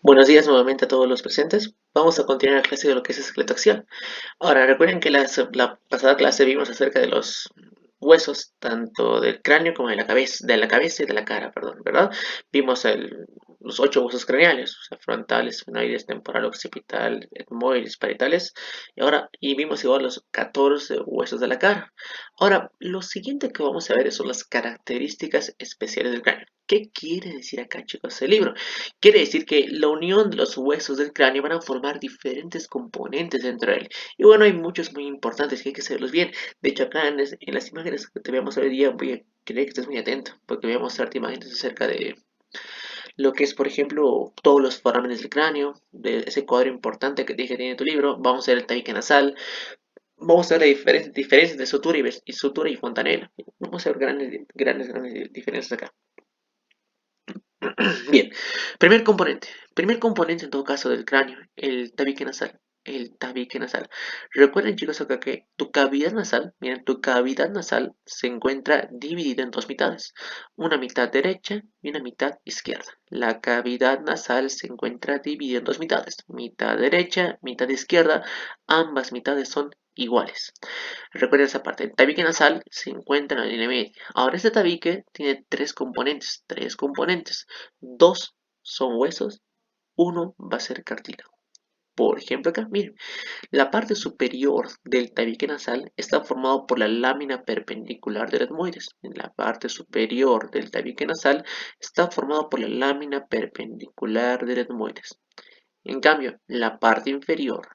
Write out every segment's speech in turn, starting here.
Buenos días nuevamente a todos los presentes. Vamos a continuar la clase de lo que es esqueletoaxial. Ahora, recuerden que la pasada clase vimos acerca de los huesos, tanto del cráneo como de la cabeza y de la cara, perdón, ¿verdad? Vimos los 8 huesos craneales, o sea, frontales, esfenoides, temporal, occipital, etmoides, parietales, y vimos igual los 14 huesos de la cara. Ahora, lo siguiente que vamos a ver son las características especiales del cráneo. ¿Qué quiere decir acá, chicos, el libro? Quiere decir que la unión de los huesos del cráneo van a formar diferentes componentes dentro de él. Y bueno, hay muchos muy importantes que hay que saberlos bien. De hecho, acá en las imágenes que te voy a mostrar hoy día, voy a querer que estés muy atento, porque voy a mostrarte imágenes acerca de lo que es, por ejemplo, todos los forámenes del cráneo, de ese cuadro importante que te dije que tiene tu libro. Vamos a ver el tabique nasal, vamos a ver las diferencias de sutura y fontanela. Vamos a ver grandes diferencias acá. Bien, primer componente. Primer componente en todo caso del cráneo, el tabique nasal. El tabique nasal. Recuerden, chicos, acá que tu cavidad nasal, miren, tu cavidad nasal se encuentra dividida en dos mitades, una mitad derecha y una mitad izquierda. La cavidad nasal se encuentra dividida en dos mitades, mitad derecha, mitad izquierda. Ambas mitades son iguales. Recuerden esa parte. El tabique nasal se encuentra en la línea media. Ahora, este tabique tiene tres componentes. Tres componentes. Dos son huesos, uno va a ser cartílago. Por ejemplo, acá, miren, la parte superior del tabique nasal está formado por la lámina perpendicular del etmoides. En la parte superior del tabique nasal está formado por la lámina perpendicular del etmoides. En cambio, la parte inferior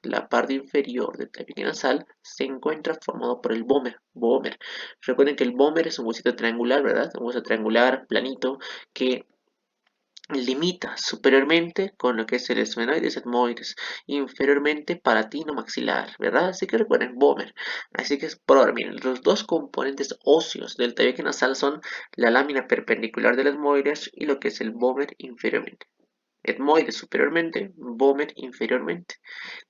del tabique nasal se encuentra formado por el vómer. Recuerden que el vómer es un huesito triangular, ¿verdad? Un hueso triangular, planito, que limita superiormente con lo que es el esfenoides etmoides, inferiormente palatino maxilar, ¿verdad? Así que recuerden, vómer. Así que por ahora, miren, los dos componentes óseos del tabique nasal son la lámina perpendicular del etmoides y lo que es el vómer inferiormente. Etmoides superiormente, vómer inferiormente.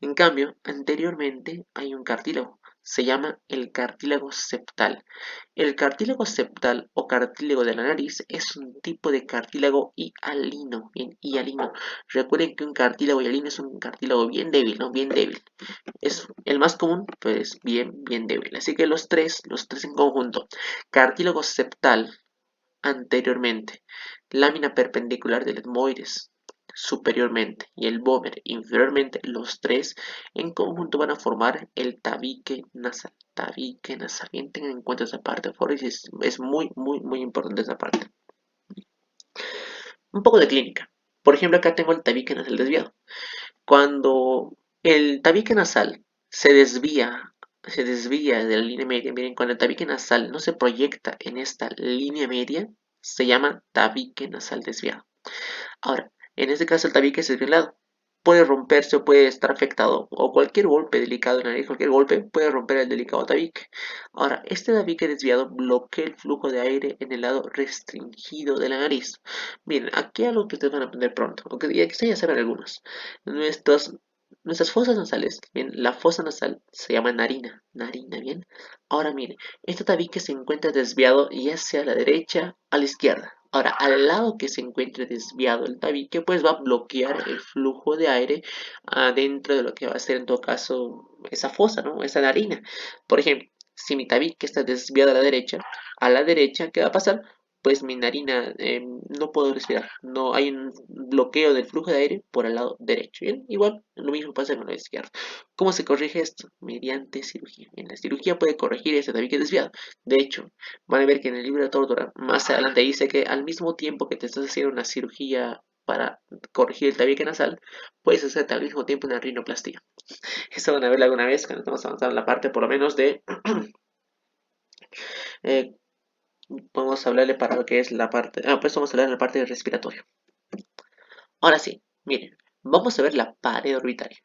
En cambio, anteriormente hay un cartílago. Se llama el cartílago septal. El cartílago septal o cartílago de la nariz es un tipo de cartílago hialino. Bien, hialino. Recuerden que un cartílago hialino es un cartílago bien débil, ¿no? Bien débil. Es el más común, pues bien débil. Así que los tres en conjunto. Cartílago septal anteriormente, lámina perpendicular del etmoides superiormente y el vómer inferiormente, los tres en conjunto van a formar el tabique nasal. Tabique nasal. Bien, tengan en cuenta esa parte, por favor, es muy importante esa parte. Un poco de clínica. Por ejemplo, acá tengo el tabique nasal desviado. Cuando el tabique nasal se desvía de la línea media, miren, cuando el tabique nasal no se proyecta en esta línea media, se llama tabique nasal desviado. Ahora, en este caso el tabique es desviado. Puede romperse o puede estar afectado, o cualquier golpe delicado en la nariz, cualquier golpe puede romper el delicado tabique. Ahora, este tabique desviado bloquea el flujo de aire en el lado restringido de la nariz. Miren, aquí algo que ustedes van a aprender pronto, o que ya saben algunos. Nuestros, Nuestras fosas nasales, bien, la fosa nasal se llama narina, bien. Ahora miren, este tabique se encuentra desviado ya sea a la derecha o a la izquierda. Ahora, al lado que se encuentre desviado el tabique, pues va a bloquear el flujo de aire adentro de lo que va a ser en todo caso esa fosa, ¿no? Esa narina. Por ejemplo, si mi tabique está desviado a la derecha, ¿qué va a pasar? Pues mi narina no puedo respirar, no hay un bloqueo del flujo de aire por el lado derecho. Bien, igual lo mismo pasa con el izquierdo. ¿Cómo se corrige esto? Mediante cirugía. En la cirugía puede corregir este tabique desviado. De hecho, van a ver que en el libro de Tórtora más adelante dice que al mismo tiempo que te estás haciendo una cirugía para corregir el tabique nasal, puedes hacerte al mismo tiempo una rinoplastia. Eso van a verlo alguna vez cuando estamos avanzando en la parte por lo menos de eh, vamos a hablarle para lo que es la parte. Pues vamos a hablar de la parte del respiratorio. Ahora sí, miren, vamos a ver la pared orbitaria.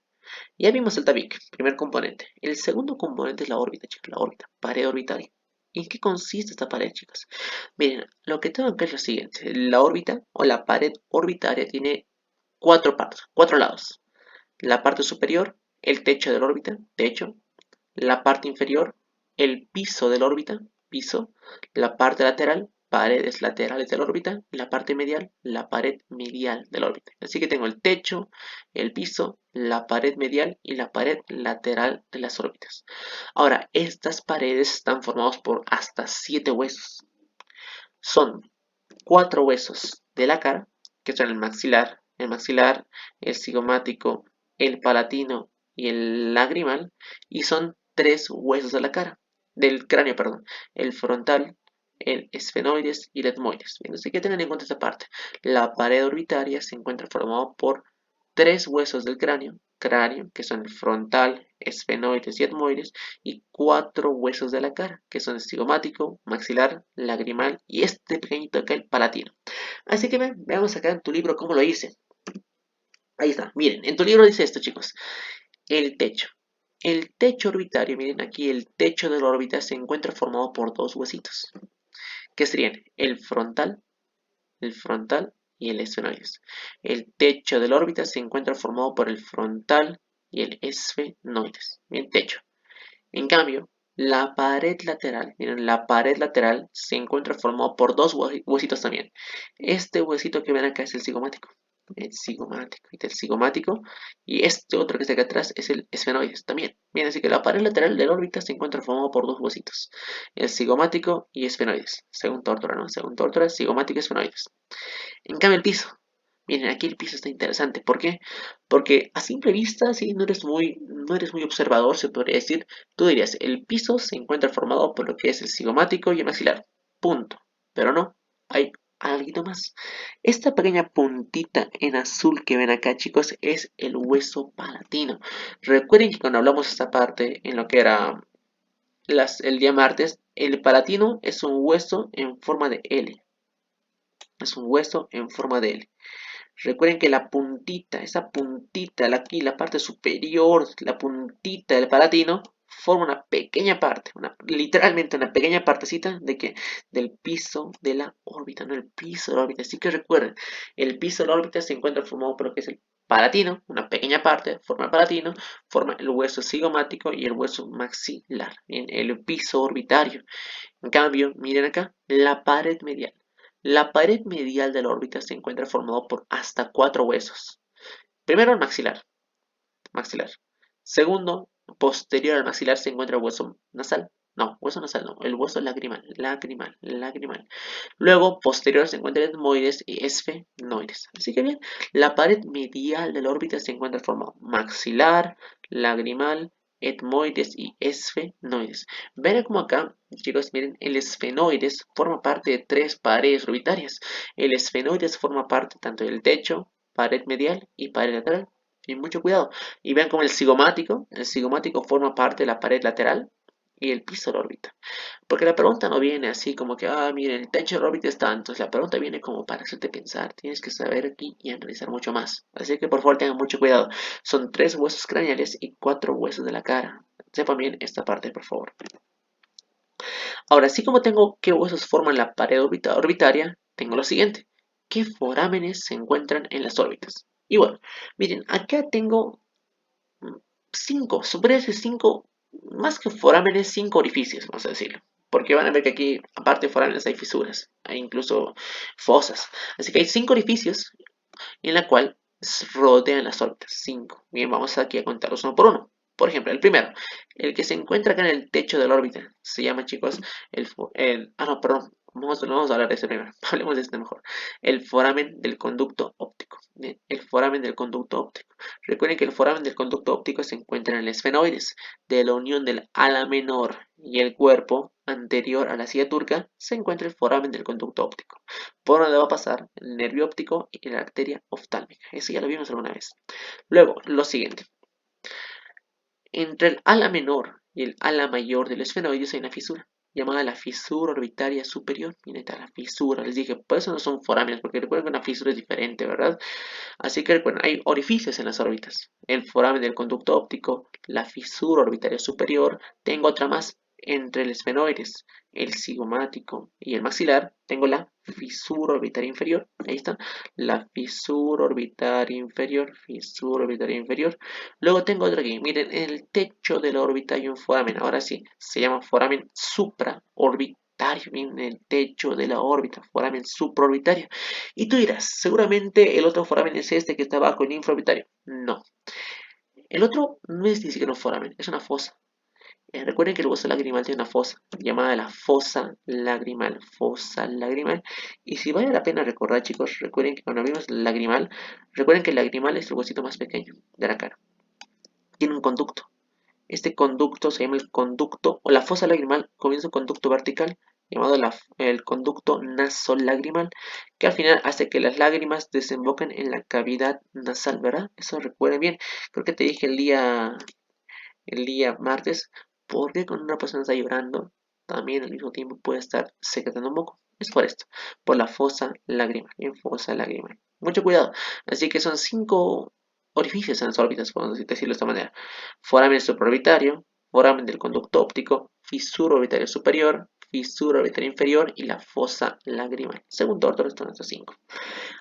Ya vimos el tabique, primer componente. El segundo componente es la órbita, chicos, la órbita, pared orbitaria. ¿En qué consiste esta pared, chicos? Miren, lo que tengo que es lo siguiente. La órbita o la pared orbitaria tiene cuatro partes, cuatro lados. La parte superior, el techo de la órbita, techo. La parte inferior, el piso de la órbita, piso. La parte lateral, paredes laterales de la órbita. Y la parte medial, la pared medial de la órbita. Así que tengo el techo, el piso, la pared medial y la pared lateral de las órbitas. Ahora, estas paredes están formadas por hasta 7 huesos. Son 4 huesos de la cara, que son el maxilar, el cigomático, el palatino y el lagrimal, y son 3 huesos de la cara, del cráneo, perdón, el frontal, el esfenoides y el etmoides. Bien, así que tengan en cuenta esta parte. La pared orbitaria se encuentra formada por 3 huesos del cráneo, que son el frontal, esfenoides y etmoides, y 4 huesos de la cara, que son el cigomático, maxilar, lagrimal y este pequeñito acá, el palatino. Así que veamos acá en tu libro cómo lo hice. Ahí está, miren, en tu libro dice esto, chicos. El techo. El techo orbitario, miren aquí, el techo de la órbita se encuentra formado por 2 huesitos, que serían el frontal y el esfenoides. El techo de la órbita se encuentra formado por el frontal y el esfenoides. Bien, techo. En cambio, la pared lateral, miren, la pared lateral se encuentra formado por 2 huesitos también. Este huesito que ven acá es el cigomático, y este otro que está acá atrás es el esfenoides también. Bien, así que la pared lateral de la órbita se encuentra formado por 2 huesitos, el cigomático y esfenoides, según Tórtora, ¿no? Según Tórtora, cigomático y esfenoides. En cambio, el piso. Miren, aquí el piso está interesante. ¿Por qué? Porque a simple vista, si no eres muy observador, se podría decir, tú dirías, el piso se encuentra formado por lo que es el cigomático y el maxilar. Punto. Pero no, hay algo más. Esta pequeña puntita en azul que ven acá, chicos, es el hueso palatino. Recuerden que cuando hablamos de esta parte, en lo que era el día martes, el palatino es un hueso en forma de L. Es un hueso en forma de L. Recuerden que la puntita, esa puntita, aquí la parte superior, la puntita del palatino, forma una pequeña parte, literalmente una pequeña partecita de que del piso de la órbita, no el piso de la órbita. Así que recuerden, el piso de la órbita se encuentra formado por lo que es el palatino, una pequeña parte, forma el palatino, forma el hueso cigomático y el hueso maxilar, bien, el piso orbitario. En cambio, miren acá, la pared medial. La pared medial de la órbita se encuentra formada por hasta 4 huesos. Primero el maxilar. Segundo, posterior al maxilar se encuentra el hueso nasal. No, hueso nasal no, el hueso lagrimal. Luego, posterior se encuentra etmoides y esfenoides. Así que bien, la pared medial de la órbita se encuentra formada maxilar, lagrimal, etmoides y esfenoides. Ven como acá, chicos, miren, el esfenoides forma parte de 3 paredes orbitarias. El esfenoides forma parte tanto del techo, pared medial y pared lateral. Y mucho cuidado. Y vean como el cigomático forma parte de la pared lateral y el piso de la órbita. Porque la pregunta no viene así como que, miren, el techo de la órbita es tanto. La pregunta viene como para hacerte pensar. Tienes que saber aquí y analizar mucho más. Así que por favor tengan mucho cuidado. Son 3 huesos craneales y 4 huesos de la cara. Sepan bien esta parte, por favor. Ahora, así como tengo qué huesos forman la pared orbitaria, tengo lo siguiente. ¿Qué forámenes se encuentran en las órbitas? Y bueno, miren, acá tengo 5, supone 5, más que forámenes, 5 orificios, vamos a decirlo. Porque van a ver que aquí, aparte de forámenes, hay fisuras, hay incluso fosas. Así que hay 5 orificios en la cual rodean las órbitas. 5. Bien, vamos aquí a contarlos uno por uno. Por ejemplo, el primero, el que se encuentra acá en el techo de la órbita, se llama, chicos, no, perdón, vamos a hablar de este primero, hablemos de este mejor. El foramen del conducto óptico. Bien, el foramen del conducto óptico. Recuerden que el foramen del conducto óptico se encuentra en el esfenoides. De la unión del ala menor y el cuerpo anterior a la silla turca se encuentra el foramen del conducto óptico, por donde va a pasar el nervio óptico y la arteria oftálmica. Eso ya lo vimos alguna vez. Luego, lo siguiente. Entre el ala menor y el ala mayor del esfenoides hay una fisura, llamada la fisura orbitaria superior. Miren, está la fisura. Les dije, por eso no son forámenes, porque recuerden que una fisura es diferente, ¿verdad? Así que recuerden, hay orificios en las órbitas. El foramen del conducto óptico, la fisura orbitaria superior. Tengo otra más. Entre el esfenoides, el cigomático y el maxilar, tengo la fisura orbitaria inferior. Ahí está. La fisura orbitaria inferior, fisura orbitaria inferior. Luego tengo otra aquí. Miren, en el techo de la órbita hay un foramen. Ahora sí, se llama foramen supraorbital. orbitario, bien, en el techo de la órbita, foramen supraorbitario. Y tú dirás, seguramente el otro foramen es este que está abajo, el infraorbitario. No, el otro no es ni siquiera un foramen, es una fosa. Recuerden que el hueso lagrimal tiene una fosa llamada la fosa lagrimal. Y si vale la pena recordar, chicos, recuerden que cuando vimos el lagrimal, recuerden que el lagrimal es el huesito más pequeño de la cara. Tiene un conducto. Este conducto se llama el conducto, o la fosa lagrimal comienza un conducto vertical llamado el conducto nasolagrimal, que al final hace que las lágrimas desemboquen en la cavidad nasal, ¿verdad? Eso recuerden bien. Creo que te dije el día martes, porque cuando una persona está llorando, también al mismo tiempo puede estar secretando un moco. Es por esto, por la fosa lagrimal, en fosa lagrimal. Mucho cuidado. Así que son 5 orificios en las órbitas, podemos decirlo de esta manera. Foramen supraorbitario, foramen del conducto óptico, fisura orbitaria superior, fisura orbitaria inferior y la fosa lagrimal. Segundo orden están estos 5.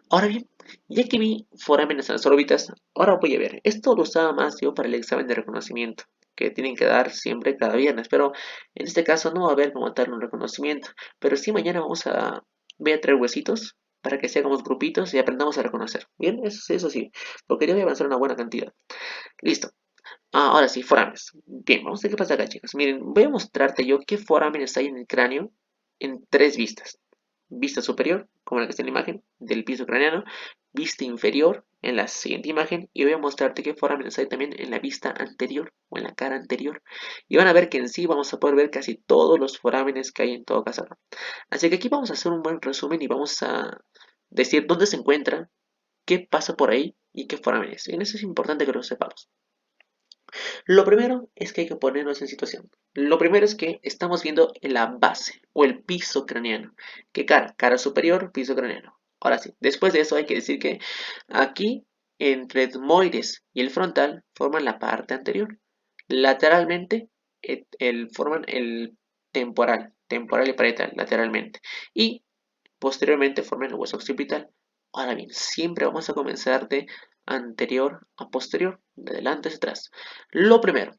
Ahora bien, ya que vi forámenes en las órbitas, ahora voy a ver. Esto lo usaba más yo para el examen de reconocimiento, que tienen que dar siempre cada viernes, pero en este caso no va a haber como tal un reconocimiento. Pero sí mañana voy a traer huesitos para que hagamos grupitos y aprendamos a reconocer. Bien, eso sí, porque yo voy a avanzar una buena cantidad. Listo. Ahora sí, forámenes. Bien, vamos a ver qué pasa acá, chicos. Miren, voy a mostrarte yo qué forámenes hay en el cráneo en 3 vistas. Vista superior, como la que está en la imagen, del piso craneano, vista inferior en la siguiente imagen, y voy a mostrarte qué forámenes hay también en la vista anterior o en la cara anterior. Y van a ver que en sí vamos a poder ver casi todos los forámenes que hay en todo caso. Así que aquí vamos a hacer un buen resumen y vamos a decir dónde se encuentra, qué pasa por ahí y qué forámenes. Y en eso es importante que lo sepamos. Lo primero es que hay que ponernos en situación. Lo primero es que estamos viendo la base o el piso craneano. ¿Qué cara? Cara superior, piso craneano. Ahora sí, después de eso hay que decir que aquí, entre el etmoides y el frontal, forman la parte anterior. Lateralmente, forman el temporal y parietal, lateralmente. Y posteriormente forman el hueso occipital. Ahora bien, siempre vamos a comenzar de anterior a posterior, de adelante hacia atrás. Lo primero,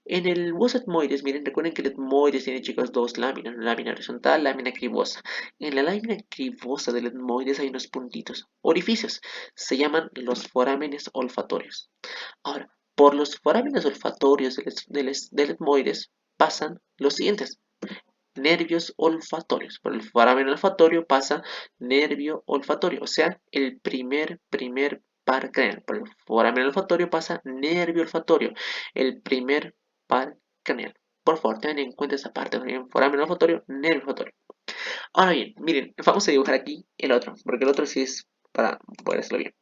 en el hueso etmoides, miren, recuerden que el etmoides tiene, chicos, dos láminas, una lámina horizontal, lámina cribosa. En la lámina cribosa del etmoides hay unos puntitos, orificios, se llaman los forámenes olfatorios. Ahora, por los forámenes olfatorios del etmoides pasan los siguientes nervios olfatorios. Por el foramen olfatorio pasa nervio olfatorio, o sea, el primer par craneal. Por el foramen olfatorio pasa nervio olfatorio, el primer par craneal. Por favor, tengan en cuenta esa parte. Foramen olfatorio, nervio olfatorio. Ahora bien, miren, vamos a dibujar aquí el otro, porque el otro sí es para poder hacerlo bien.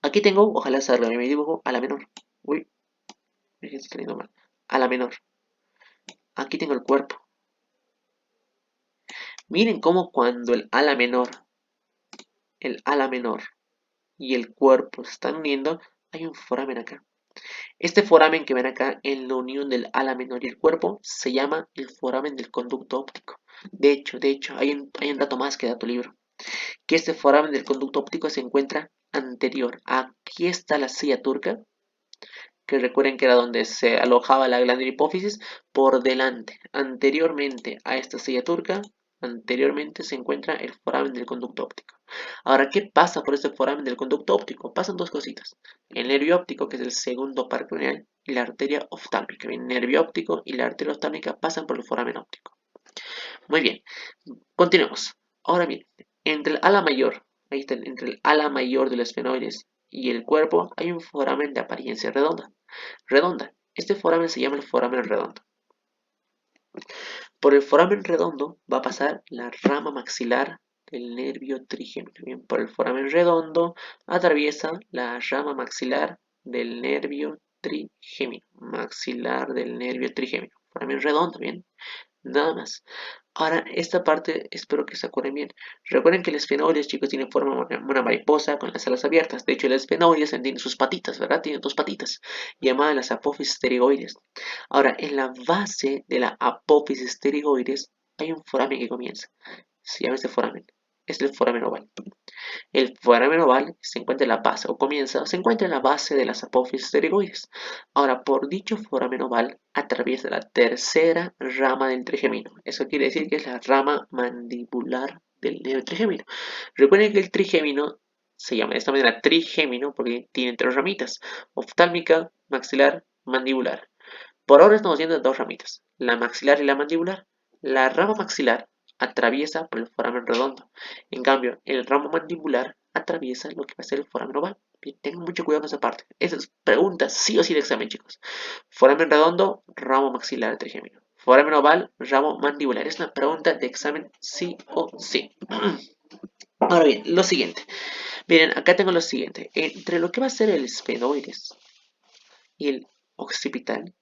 Aquí tengo, ojalá salga mi dibujo, a la menor. Uy, me está saliendo mal. A la menor. Aquí tengo el cuerpo. Miren cómo cuando el ala menor y el cuerpo se están uniendo, hay un foramen acá. Este foramen que ven acá en la unión del ala menor y el cuerpo se llama el foramen del conducto óptico. De hecho, hay un dato más que da tu libro, que este foramen del conducto óptico se encuentra anterior. Aquí está la silla turca, que recuerden que era donde se alojaba la glándula hipófisis, por delante. Anteriormente a esta silla turca, anteriormente se encuentra el foramen del conducto óptico. Ahora, ¿qué pasa por este foramen del conducto óptico? Pasan dos cositas. El nervio óptico, que es el segundo par craneal, y la arteria oftálmica. El nervio óptico y la arteria oftálmica pasan por el foramen óptico. Muy bien, continuemos. Ahora bien, entre el ala mayor, ahí está, entre el ala mayor de los esfenoides y el cuerpo hay un foramen de apariencia redonda. Este foramen se llama el foramen redondo. Por el foramen redondo va a pasar la rama maxilar del nervio trigémino. Bien, por el foramen redondo atraviesa la rama maxilar del nervio trigémino. Maxilar del nervio trigémino. Foramen redondo, bien. Nada más. Ahora, esta parte espero que se acuerden bien. Recuerden que el esfenoides, chicos, tiene forma de una mariposa con las alas abiertas. De hecho, el esfenoides tiene sus patitas, ¿verdad? Tiene dos patitas, llamadas las apófisis pterigoides. Ahora, en la base de la apófisis pterigoides hay un foramen que comienza. Se llama este foramen es el foramen oval. El foramen oval se encuentra en la base, se encuentra en la base de las apófisis pterigoides. Ahora, por dicho foramen oval, atraviesa la tercera rama del trigémino. Eso quiere decir que es la rama mandibular del nervio trigémino. Recuerden que el trigémino se llama de esta manera trigémino porque tiene tres ramitas: oftálmica, maxilar, mandibular. Por ahora estamos viendo dos ramitas, la maxilar y la mandibular. La rama maxilar atraviesa por el foramen redondo. En cambio, el ramo mandibular atraviesa lo que va a ser el foramen oval. Bien, tengan mucho cuidado con esa parte. Esa es pregunta sí o sí de examen, chicos. Foramen redondo, ramo maxilar trigémino. Foramen oval, ramo mandibular. Es una pregunta de examen sí o sí. Ahora bien, lo siguiente. Miren, acá tengo lo siguiente. Entre lo que va a ser el esfenoides y el occipital,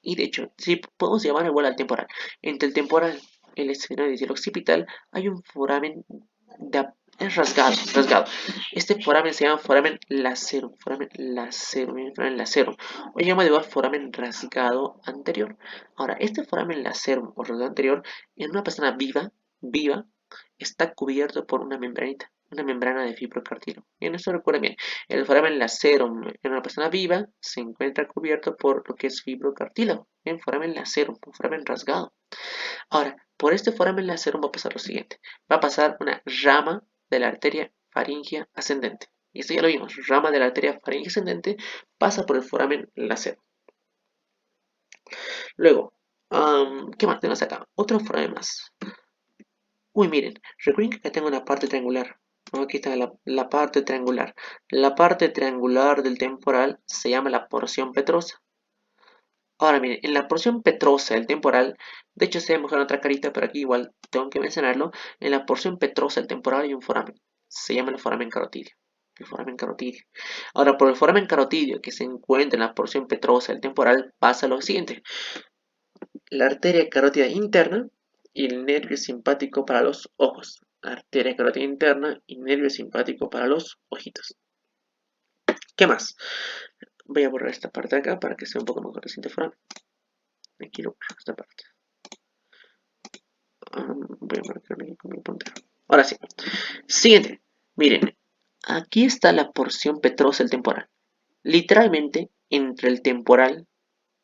y de hecho, si podemos llamar igual al temporal. Entre el temporal, el esfenoides y el occipital hay un foramen es rasgado. Este foramen se llama foramen lacerum, o llama igual foramen rasgado anterior. Ahora, este foramen lacerum o rasgado anterior, en una persona viva, está cubierto por una membrana de fibrocartílago. Bien, esto recuerden bien. El foramen lacerum en una persona viva se encuentra cubierto por lo que es fibrocartílago. Bien, foramen lacerum, un foramen rasgado. Ahora, por este foramen lacerum va a pasar lo siguiente. Va a pasar una rama de la arteria faríngea ascendente. Y esto ya lo vimos. Rama de la arteria faríngea ascendente pasa por el foramen lacerum. Luego, ¿qué más tenemos acá? Otro foramen más. Uy, miren, recuerden que acá tengo una parte triangular. ¿No? Aquí está la parte triangular. La parte triangular del temporal se llama la porción petrosa. Ahora miren, en la porción petrosa del temporal, de hecho se ve mejor en otra carita, pero aquí igual tengo que mencionarlo. En la porción petrosa del temporal hay un foramen. Se llama el foramen carotidio. El foramen carotidio. Ahora, por el foramen carotidio que se encuentra en la porción petrosa del temporal, pasa lo siguiente: la arteria carótida interna y el nervio simpático para los ojos. Arteria carótida interna y nervio simpático para los ojitos. ¿Qué más? Voy a borrar esta parte de acá para que sea un poco mejor el siguiente foramen. Me quiero borrar esta parte. Voy a marcarlo aquí con mi puntero. Ahora sí. Siguiente. Miren, aquí está la porción petrosa del temporal. Literalmente, entre el temporal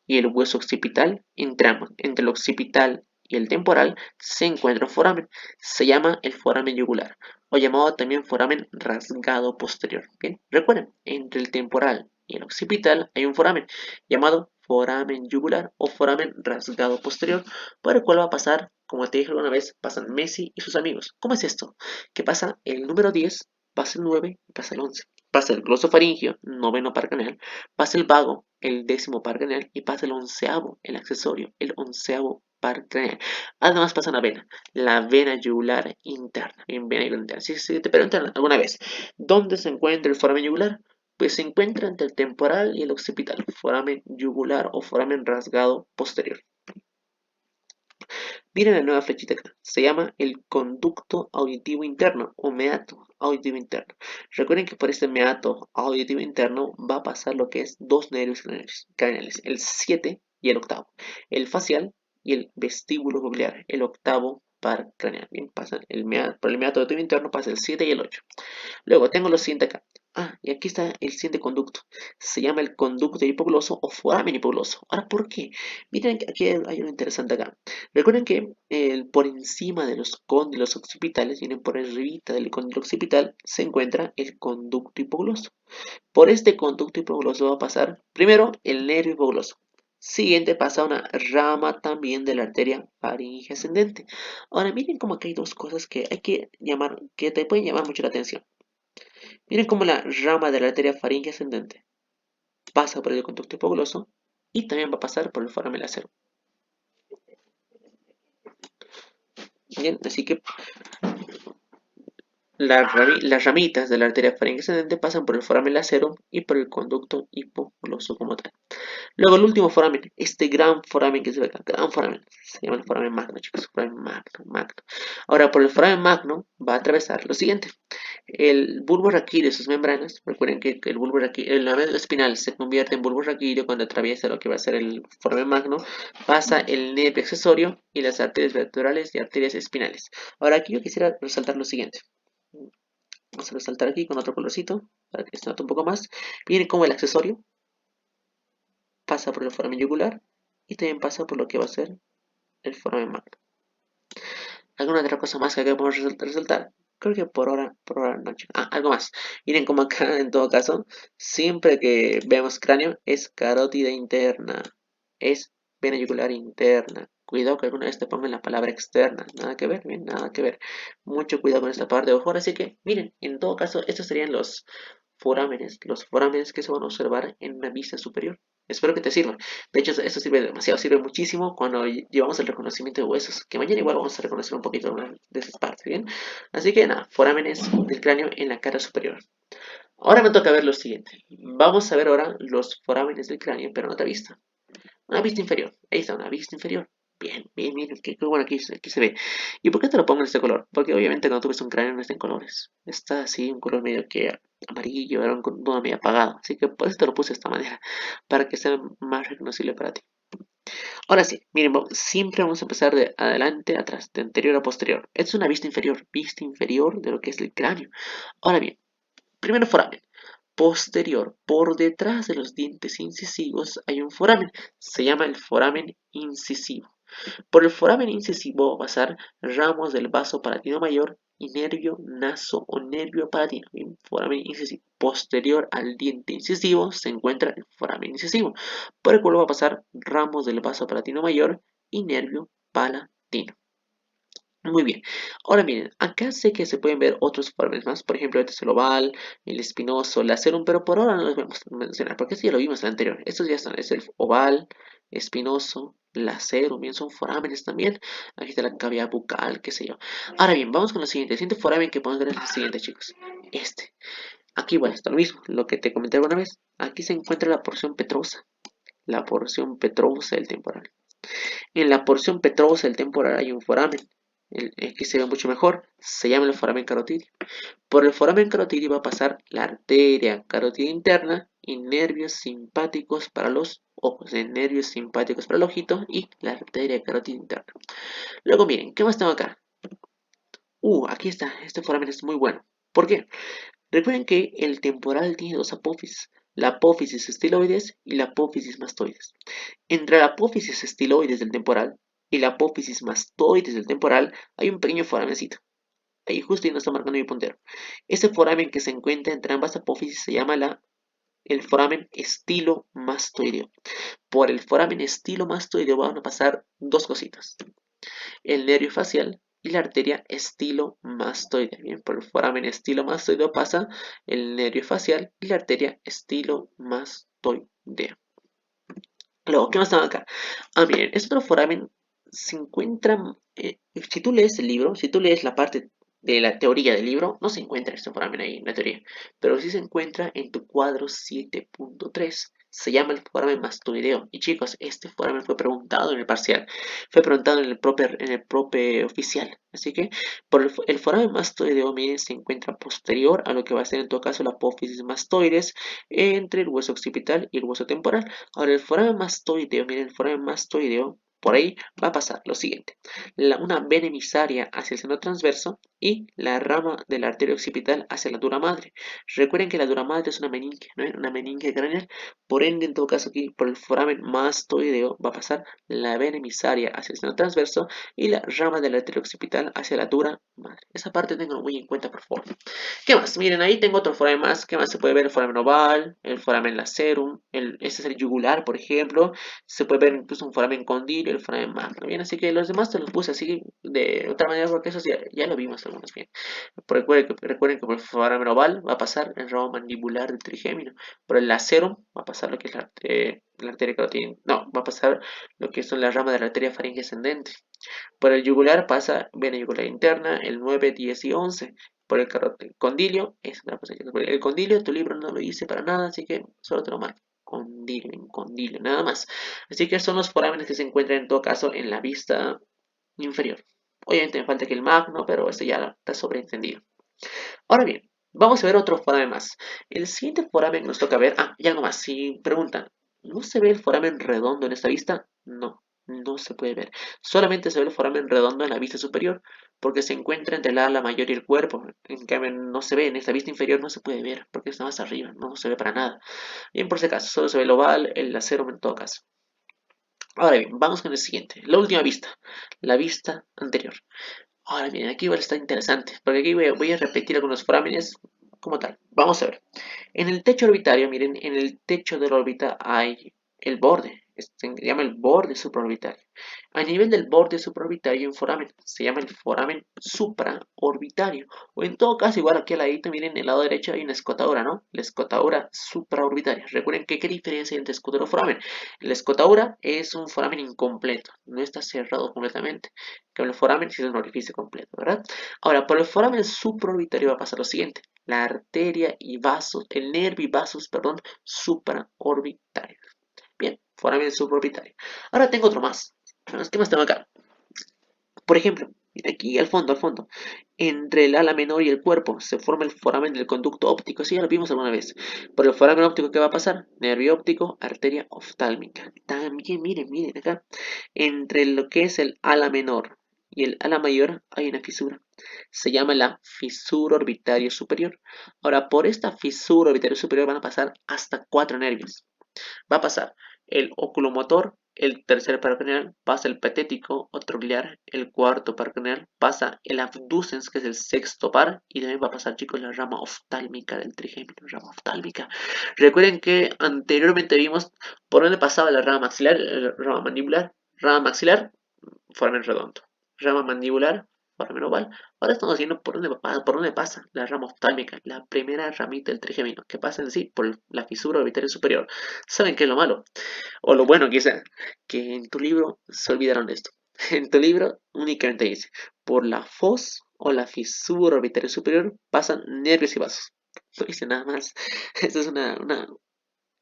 y el hueso occipital, entre el occipital y el temporal se encuentra un foramen. Se llama el foramen yugular, o llamado también foramen rasgado posterior. Bien, recuerden, entre el temporal y el occipital hay un foramen llamado foramen yugular o foramen rasgado posterior, por el cual va a pasar, como te dije alguna vez, pasan Messi y sus amigos. ¿Cómo es esto? Que pasa el número 10, pasa el 9 y pasa el 11. Pasa el glosofaringio, noveno par craneal, pasa el vago, el décimo par craneal, y pasa el onceavo, el accesorio, el onceavo par craneal. Además pasa una vena, la vena yugular interna. Bien, vena yugular interna. Si te preguntan alguna vez, ¿dónde se encuentra el foramen yugular? Pues se encuentra entre el temporal y el occipital, foramen yugular o foramen rasgado posterior. Miren la nueva flechita acá. Se llama el conducto auditivo interno o meato auditivo interno. Recuerden que por este meato auditivo interno va a pasar lo que es dos nervios craneales, el 7 y el octavo. El facial y el vestíbulo coclear, el octavo par craneal. Bien, pasan por el meato auditivo interno pasa el 7 y el 8. Luego tengo lo siguiente acá. Y aquí está el siguiente conducto. Se llama el conducto hipogloso o foramen hipogloso. Ahora, ¿por qué? Miren que aquí hay algo interesante acá. Recuerden que por encima de los cóndilos occipitales, vienen por arribita del cóndilo occipital, se encuentra el conducto hipogloso. Por este conducto hipogloso va a pasar primero el nervio hipogloso. Siguiente pasa una rama también de la arteria faríngea ascendente. Ahora miren como aquí hay dos cosas que hay que llamar, que te pueden llamar mucho la atención. Miren cómo la rama de la arteria faríngea ascendente pasa por el conducto hipogloso y también va a pasar por el foramen lacerum. Bien, así que las ramitas de la arteria faríngea ascendente pasan por el foramen lacerum y por el conducto hipogloso como tal. Luego el último foramen, este gran foramen que se ve acá, gran foramen, se llama el foramen magno, chicos, foramen magno. Ahora por el foramen magno va a atravesar lo siguiente: el bulbo raquídeo y sus membranas. Recuerden que el bulbo raquídeo, la médula espinal se convierte en bulbo raquídeo cuando atraviesa lo que va a ser el foramen magno, pasa el nervio accesorio y las arterias vertebrales y arterias espinales. Ahora aquí yo quisiera resaltar lo siguiente: Vamos a resaltar aquí con otro colorcito para que se note un poco más. Viene como el accesorio, pasa por el foramen yugular y también pasa por lo que va a ser el foramen magno. ¿Alguna otra cosa más que acá podemos resaltar? Creo que por ahora no. Algo más. Miren como acá, en todo caso, siempre que vemos cráneo, es carótida interna. Es vena yugular interna. Cuidado que alguna vez te pongan la palabra externa. Nada que ver, bien, nada que ver. Mucho cuidado con esta parte de ojo. Así que, miren, en todo caso, estos serían los forámenes que se van a observar en una vista superior. Espero que te sirva. De hecho, esto sirve demasiado, sirve muchísimo cuando llevamos el reconocimiento de huesos, que mañana igual vamos a reconocer un poquito de esas partes, ¿bien? Así que nada, forámenes del cráneo en la cara superior. Ahora me toca ver lo siguiente. Vamos a ver ahora los forámenes del cráneo, pero en otra vista. Una vista inferior. Ahí está, una vista inferior. Bien, bien, bien. Qué bueno aquí se ve. ¿Y por qué te lo pongo en este color? Porque obviamente cuando tú ves un cráneo no está en colores. Está así, un color medio que amarillo, era un tono medio apagado. Así que por eso te lo puse de esta manera. Para que sea más reconocible para ti. Ahora sí, miren, siempre vamos a empezar de adelante a atrás, de anterior a posterior. Esta es una vista inferior de lo que es el cráneo. Ahora bien, primero foramen. Posterior, por detrás de los dientes incisivos hay un foramen. Se llama el foramen incisivo. Por el foramen incisivo va a pasar ramos del vaso palatino mayor y nervio naso o nervio palatino. Bien, foramen incisivo. Posterior al diente incisivo se encuentra el foramen incisivo, por el cual va a pasar ramos del vaso palatino mayor y nervio palatino. Muy bien. Ahora miren, acá sé que se pueden ver otros forámenes más, por ejemplo, este es el oval, el espinoso, el acerum, pero por ahora no los vamos a mencionar, porque esto ya lo vimos en el anterior. Estos ya están, es el oval, espinoso, lacerum, bien, son forámenes también. Aquí está la cavidad bucal, qué sé yo. Ahora bien, vamos con lo siguiente. El siguiente foramen que podemos ver es el siguiente, chicos. Este. Aquí, bueno, está lo mismo, lo que te comenté alguna vez. Aquí se encuentra la porción petrosa, la porción petrosa del temporal. En la porción petrosa del temporal hay un foramen, el que se ve mucho mejor, se llama el foramen carotidio. Por el foramen carotidio va a pasar la arteria carótida interna y nervios simpáticos para los ojos, nervios simpáticos para el ojito y la arteria carótida interna. Luego miren, ¿qué más tengo acá? Aquí está, este foramen es muy bueno. ¿Por qué? Recuerden que el temporal tiene dos apófisis, la apófisis estiloides y la apófisis mastoides. Entre la apófisis estiloides del temporal y la apófisis mastoides del temporal hay un pequeño foramencito. Ahí justo ahí no está marcando mi puntero. Ese foramen que se encuentra entre ambas apófisis se llama el foramen estilomastoideo. Por el foramen estilomastoideo van a pasar dos cositas. El nervio facial y la arteria estilomastoidea. Bien, por el foramen estilomastoideo pasa el nervio facial y la arteria estilomastoidea. Luego, ¿qué más tengo acá? Miren, este otro foramen se encuentra, si tú lees el libro, si tú lees la parte de la teoría del libro, no se encuentra este foramen ahí en la teoría, pero sí se encuentra en tu cuadro 7.3. Se llama el foramen mastoideo. Y chicos, este foramen fue preguntado en el parcial, fue preguntado en el propio oficial. Así que por el foramen mastoideo, miren, se encuentra posterior a lo que va a ser en todo caso la apófisis mastoides entre el hueso occipital y el hueso temporal. Ahora, el foramen mastoideo, miren, el foramen mastoideo, por ahí va a pasar lo siguiente. Una vena emisaria hacia el seno transverso y la rama de la arteria occipital hacia la dura madre. Recuerden que la dura madre es una meninge, ¿no? Una meninge craneal. Por ende, en todo caso aquí, por el foramen mastoideo va a pasar la vena emisaria hacia el seno transverso y la rama de la arteria occipital hacia la dura madre. Esa parte tenganlo muy en cuenta, por favor. ¿Qué más? Miren, ahí tengo otro foramen más. ¿Qué más se puede ver? El foramen oval, el foramen lacerum, este es el yugular, por ejemplo. Se puede ver incluso un foramen condilo y el foramen magno. Bien, así que los demás te los puse así de otra manera porque eso ya lo vimos algunos bien. Recuerden que por el foramen oval va a pasar el ramo mandibular del trigémino. Por el lacerum va a pasar lo que es la arteria carotídea. No, va a pasar lo que son las ramas de la arteria faringe ascendente. Por el yugular pasa vena yugular interna, el 9, 10 y 11. Por el condilio, es una cosa que el condilio, tu libro no lo dice para nada, así que solo te lo marco. Condilio, nada más. Así que son los forámenes que se encuentran en todo caso en la vista inferior. Obviamente me falta aquí el magno, pero esto ya está sobreentendido. Ahora bien, vamos a ver otro foramen más. El siguiente foramen que nos toca ver, y algo más, si preguntan, ¿no se ve el foramen redondo en esta vista? No, no se puede ver. Solamente se ve el foramen redondo en la vista superior. porque se encuentra entre el ala mayor y el cuerpo. En cambio, no se ve, en esta vista inferior no se puede ver, porque está más arriba, no se ve para nada. Bien, por si acaso, solo se ve el oval, el acero en todo caso. Ahora bien, vamos con el siguiente, la última vista, la vista anterior. Ahora bien, aquí igual está interesante, porque aquí voy a repetir algunos forámenes como tal. Vamos a ver. En el techo orbitario, miren, en el techo de la órbita hay el borde, se llama el borde supraorbitario. A nivel del borde supraorbitario hay un foramen, se llama el foramen supraorbitario. O en todo caso, igual aquí al ladito, miren, en el lado derecho hay una escotadura, ¿no? La escotadura supraorbitaria. Recuerden que qué diferencia hay entre escotadura y foramen. La escotadura es un foramen incompleto, no está cerrado completamente. Que el foramen sí es un orificio completo, ¿verdad? Ahora, por el foramen supraorbitario va a pasar lo siguiente: la arteria y vasos, el nervio y vasos, perdón, supraorbitarios. Bien, foramen supraorbitario. Ahora tengo otro más. ¿Qué más tengo acá? Por ejemplo, mira aquí al fondo, entre el ala menor y el cuerpo se forma el foramen del conducto óptico. Sí, ya lo vimos alguna vez. Por el foramen óptico, ¿qué va a pasar? Nervio óptico, arteria oftálmica. También, miren, miren acá. Entre lo que es el ala menor y el ala mayor hay una fisura. Se llama la fisura orbitaria superior. Ahora, por esta fisura orbitaria superior van a pasar hasta 4 nervios. Va a pasar el oculomotor, el tercer par craneal, pasa el patético o trogliar, el cuarto par craneal, pasa el abducens, que es el sexto par, y también va a pasar, chicos, la rama oftálmica del trigémino, rama oftálmica. Recuerden que anteriormente vimos por dónde pasaba la rama maxilar, rama maxilar, foramen redondo, rama mandibular, foramen oval. Ahora estamos viendo por dónde pasa la rama oftálmica, la primera ramita del trigémino, que pasa en sí por la fisura orbitaria superior. ¿Saben qué es lo malo? O lo bueno quizá, que en tu libro se olvidaron de esto. En tu libro únicamente dice, por la fos o la fisura orbitaria superior pasan nervios y vasos. No dice nada más. Esto es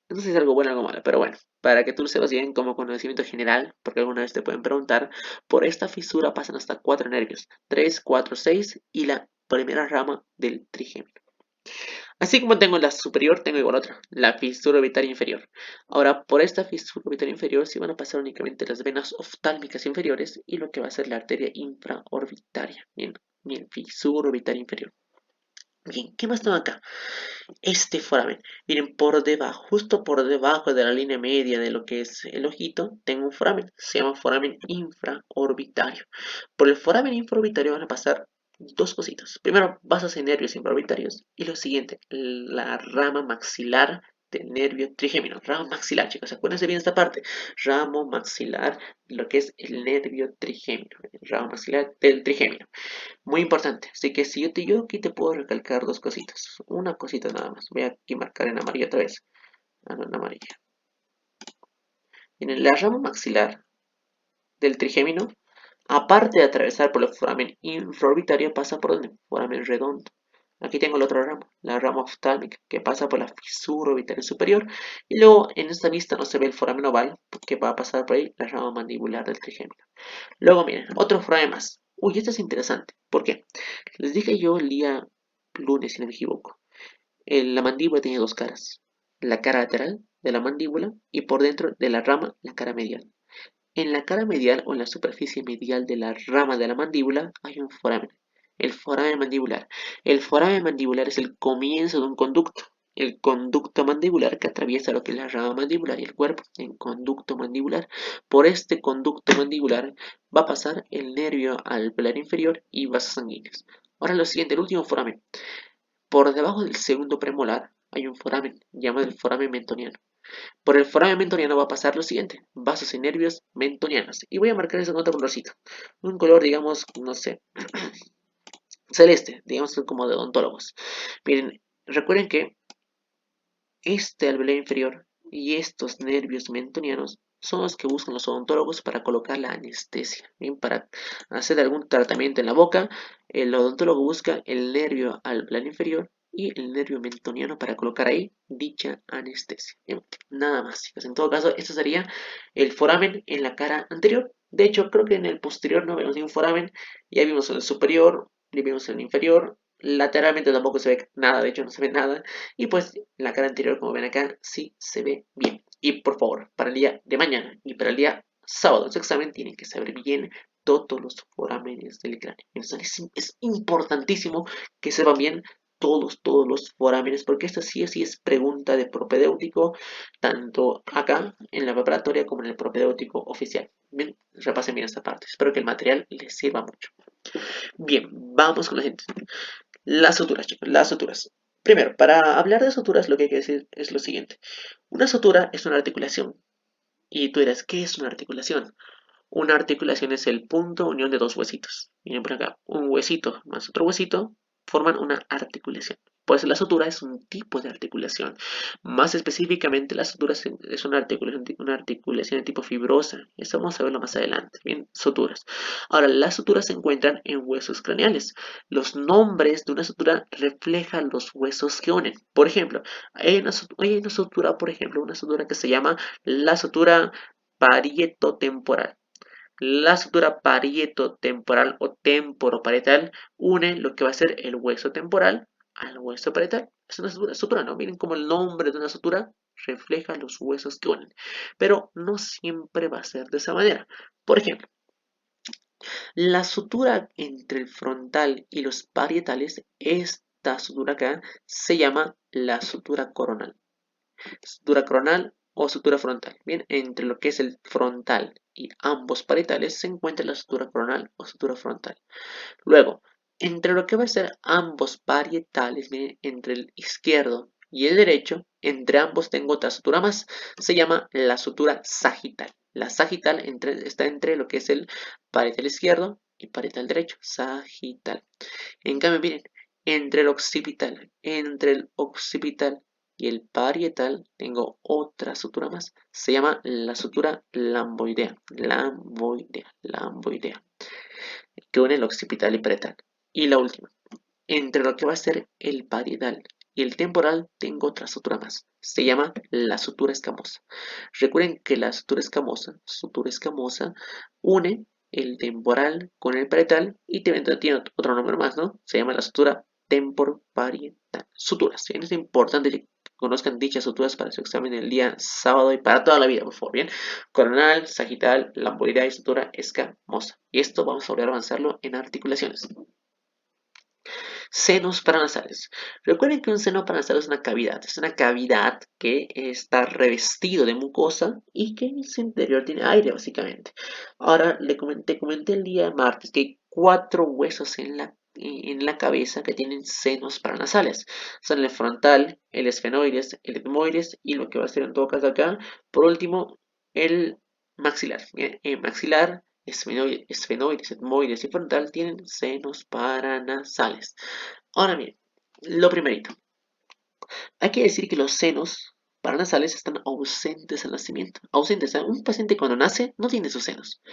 no sé si es algo bueno o algo malo, pero bueno, para que tú lo sepas bien como conocimiento general, porque alguna vez te pueden preguntar, por esta fisura pasan hasta 4 nervios, 3, 4, 6 y la primera rama del trigémino. Así como tengo la superior, tengo igual otra, la fisura orbitaria inferior. Ahora, por esta fisura orbitaria inferior sí van a pasar únicamente las venas oftálmicas inferiores y lo que va a ser la arteria infraorbitaria. Bien, bien, fisura orbitaria inferior. Bien, ¿qué más tengo acá? Este foramen. Miren, por debajo, justo por debajo de la línea media de lo que es el ojito, tengo un foramen. Se llama foramen infraorbitario. Por el foramen infraorbitario van a pasar dos cositas. Primero, vasos y nervios infraorbitarios. Y lo siguiente, la rama maxilar del nervio trigémino. Rama maxilar, chicos. Acuérdense bien esta parte. Ramo maxilar, lo que es el nervio trigémino. Rama maxilar del trigémino. Muy importante. Así que si yo aquí te puedo recalcar dos cositas. Una cosita nada más. Voy a aquí marcar en amarillo otra vez. Ah, no, en amarilla. En la rama maxilar del trigémino, aparte de atravesar por el foramen infraorbitario, pasa por el foramen redondo. Aquí tengo la otra rama, la rama oftálmica, que pasa por la fisura orbitaria superior. Y luego en esta vista no se ve el foramen oval, que va a pasar por ahí la rama mandibular del trigémino. Luego miren, otro foramen más. Uy, esto es interesante. ¿Por qué? Les dije yo el día lunes, si no me equivoco. La mandíbula tiene dos caras. La cara lateral de la mandíbula y por dentro de la rama la cara medial. En la cara medial o en la superficie medial de la rama de la mandíbula hay un foramen. El foramen mandibular. El foramen mandibular es el comienzo de un conducto. El conducto mandibular que atraviesa lo que es la rama mandibular y el cuerpo. El conducto mandibular. Por este conducto mandibular va a pasar el nervio alveolar inferior y vasos sanguíneos. Ahora lo siguiente, el último foramen. Por debajo del segundo premolar hay un foramen, llamado el foramen mentoniano. Por el foramen mentoniano va a pasar lo siguiente: vasos y nervios mentonianos. Y voy a marcar eso con otro colorcito. Un color, digamos, no sé, celeste, digamos como de odontólogos. Miren, recuerden que este alveolar inferior y estos nervios mentonianos son los que buscan los odontólogos para colocar la anestesia. Bien, para hacer algún tratamiento en la boca, el odontólogo busca el nervio alveolar inferior y el nervio mentoniano para colocar ahí dicha anestesia. Bien, nada más, chicos. En todo caso, esto sería el foramen en la cara anterior. De hecho, creo que en el posterior no vemos ningún foramen. Ya vimos el superior, ya vimos el inferior. Lateralmente tampoco se ve nada, de hecho no se ve nada. Y pues la cara anterior, como ven acá, sí se ve bien. Y por favor, para el día de mañana y para el día sábado en su examen tienen que saber bien todos los forámenes del cráneo. Es importantísimo que sepan bien todos los forámenes, porque esto sí o sí es pregunta de propedéutico, tanto acá en la preparatoria como en el propedéutico oficial. Bien, repasen bien esta parte. Espero que el material les sirva mucho. Bien, vamos con la gente. Las suturas, chicos, las suturas. Primero, para hablar de suturas, lo que hay que decir es lo siguiente. Una sutura es una articulación. Y tú dirás, ¿qué es una articulación? Una articulación es el punto unión de dos huesitos. Miren por acá, un huesito más otro huesito forman una articulación. Pues la sutura es un tipo de articulación. Más específicamente, la sutura es una articulación de tipo fibrosa. Eso vamos a verlo más adelante. Bien, suturas. Ahora, las suturas se encuentran en huesos craneales. Los nombres de una sutura reflejan los huesos que unen. Por ejemplo, hay una sutura, por ejemplo, una sutura que se llama la sutura parietotemporal. La sutura parietotemporal o temporoparietal une lo que va a ser el hueso temporal al hueso parietal. Es una sutura, ¿no? Miren cómo el nombre de una sutura refleja los huesos que unen. Pero no siempre va a ser de esa manera. Por ejemplo, la sutura entre el frontal y los parietales, esta sutura acá se llama la sutura coronal. Sutura coronal o sutura frontal. Bien, entre lo que es el frontal y ambos parietales se encuentra la sutura coronal o sutura frontal. Luego, entre lo que va a ser ambos parietales, miren, entre el izquierdo y el derecho, entre ambos tengo otra sutura más, se llama la sutura sagital. La sagital está entre lo que es el parietal izquierdo y parietal derecho, sagital. En cambio, miren, entre el occipital y el parietal tengo otra sutura más. Se llama la sutura lamboidea, lamboidea, que une el occipital y parietal. Y la última, entre lo que va a ser el parietal y el temporal tengo otra sutura más. Se llama la sutura escamosa. Recuerden que la sutura escamosa une el temporal con el parietal y tiene otro nombre más, ¿no? Se llama la sutura temporoparietal. Suturas. Bien, es importante que conozcan dichas suturas para su examen el día sábado y para toda la vida, por favor. Bien, coronal, sagital, lamboidea y sutura escamosa. Y esto vamos a volver a avanzarlo en articulaciones. Senos paranasales. Recuerden que un seno paranasal es una cavidad que está revestido de mucosa y que en su interior tiene aire, básicamente. Ahora, comenté el día martes que hay 4 huesos en la cabeza que tienen senos paranasales. Son el frontal, el esfenoides, el etmoides y lo que va a ser en todo caso acá, por último, el maxilar. Bien, el maxilar, esfenoides, etmoides y frontal tienen senos paranasales. Ahora bien, lo primerito, hay que decir que los senos paranasales están ausentes al nacimiento. Ausentes, un paciente cuando nace no tiene sus senos.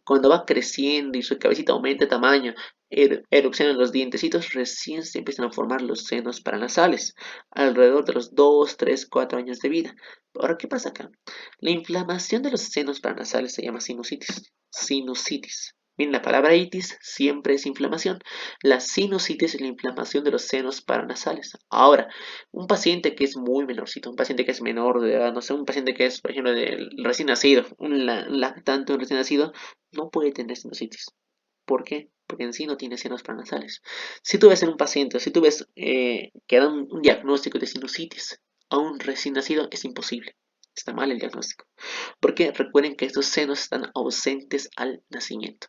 Cuando va creciendo y su cabecita aumenta de tamaño, erupcionan los dientecitos, recién se empiezan a formar los senos paranasales, alrededor de los 2, 3, 4 años de vida. Ahora, ¿qué pasa acá? La inflamación de los senos paranasales se llama sinusitis. Sinusitis. Bien, la palabra itis siempre es inflamación. La sinusitis es la inflamación de los senos paranasales. Ahora, un paciente que es muy menorcito, un paciente que es menor de edad, no sé, un paciente que es, por ejemplo, del recién nacido, un lactante, un recién nacido, no puede tener sinusitis. ¿Por qué? Porque en sí no tiene senos paranasales. Si tú ves en un paciente, si tú ves que da un diagnóstico de sinusitis a un recién nacido, es imposible. Está mal el diagnóstico. Porque recuerden que estos senos están ausentes al nacimiento.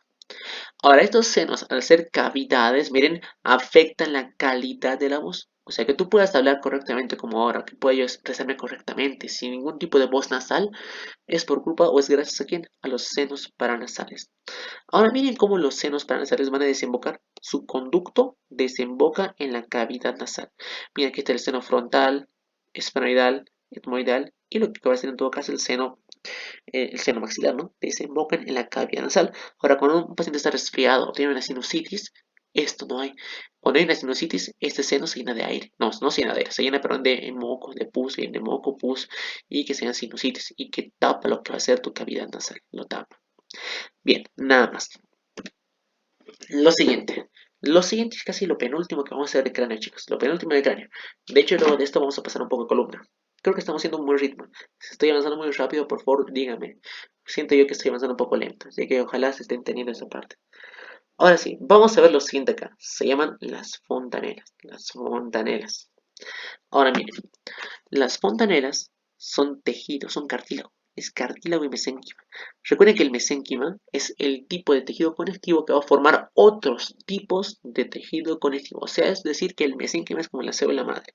Ahora, estos senos, al ser cavidades, miren, afectan la calidad de la voz. O sea, que tú puedas hablar correctamente como ahora, que pueda yo expresarme correctamente, sin ningún tipo de voz nasal, es por culpa o es gracias a quién? A los senos paranasales. Ahora miren cómo los senos paranasales van a desembocar. Su conducto desemboca en la cavidad nasal. Mira, aquí está el seno frontal, esfenoidal, etmoidal y lo que va a ser en todo caso el seno maxilar, ¿no? Desembocan en la cavidad nasal. Ahora, cuando un paciente está resfriado o tiene una sinusitis, esto no hay. Cuando hay una sinusitis, este seno se llena de aire. No, no se llena de aire, se llena, perdón, de moco, de pus, bien, de moco, pus, y que sea sinusitis, y que tapa lo que va a ser tu cavidad nasal, lo tapa. Bien, nada más. Lo siguiente. Lo siguiente es casi lo penúltimo que vamos a hacer de cráneo, chicos. Lo penúltimo de cráneo. De hecho, luego de esto vamos a pasar un poco a columna. Creo que estamos haciendo un buen ritmo. Si estoy avanzando muy rápido, por favor, dígame. Siento yo que estoy avanzando un poco lento, así que ojalá se estén teniendo esa parte. Ahora sí, vamos a ver lo siguiente acá. Se llaman las fontanelas. Las fontanelas. Ahora miren, las fontanelas son tejidos, son cartílago. Es cartílago y mesénquima. Recuerden que el mesénquima es el tipo de tejido conectivo que va a formar otros tipos de tejido conectivo. O sea, es decir, que el mesénquima es como la célula madre.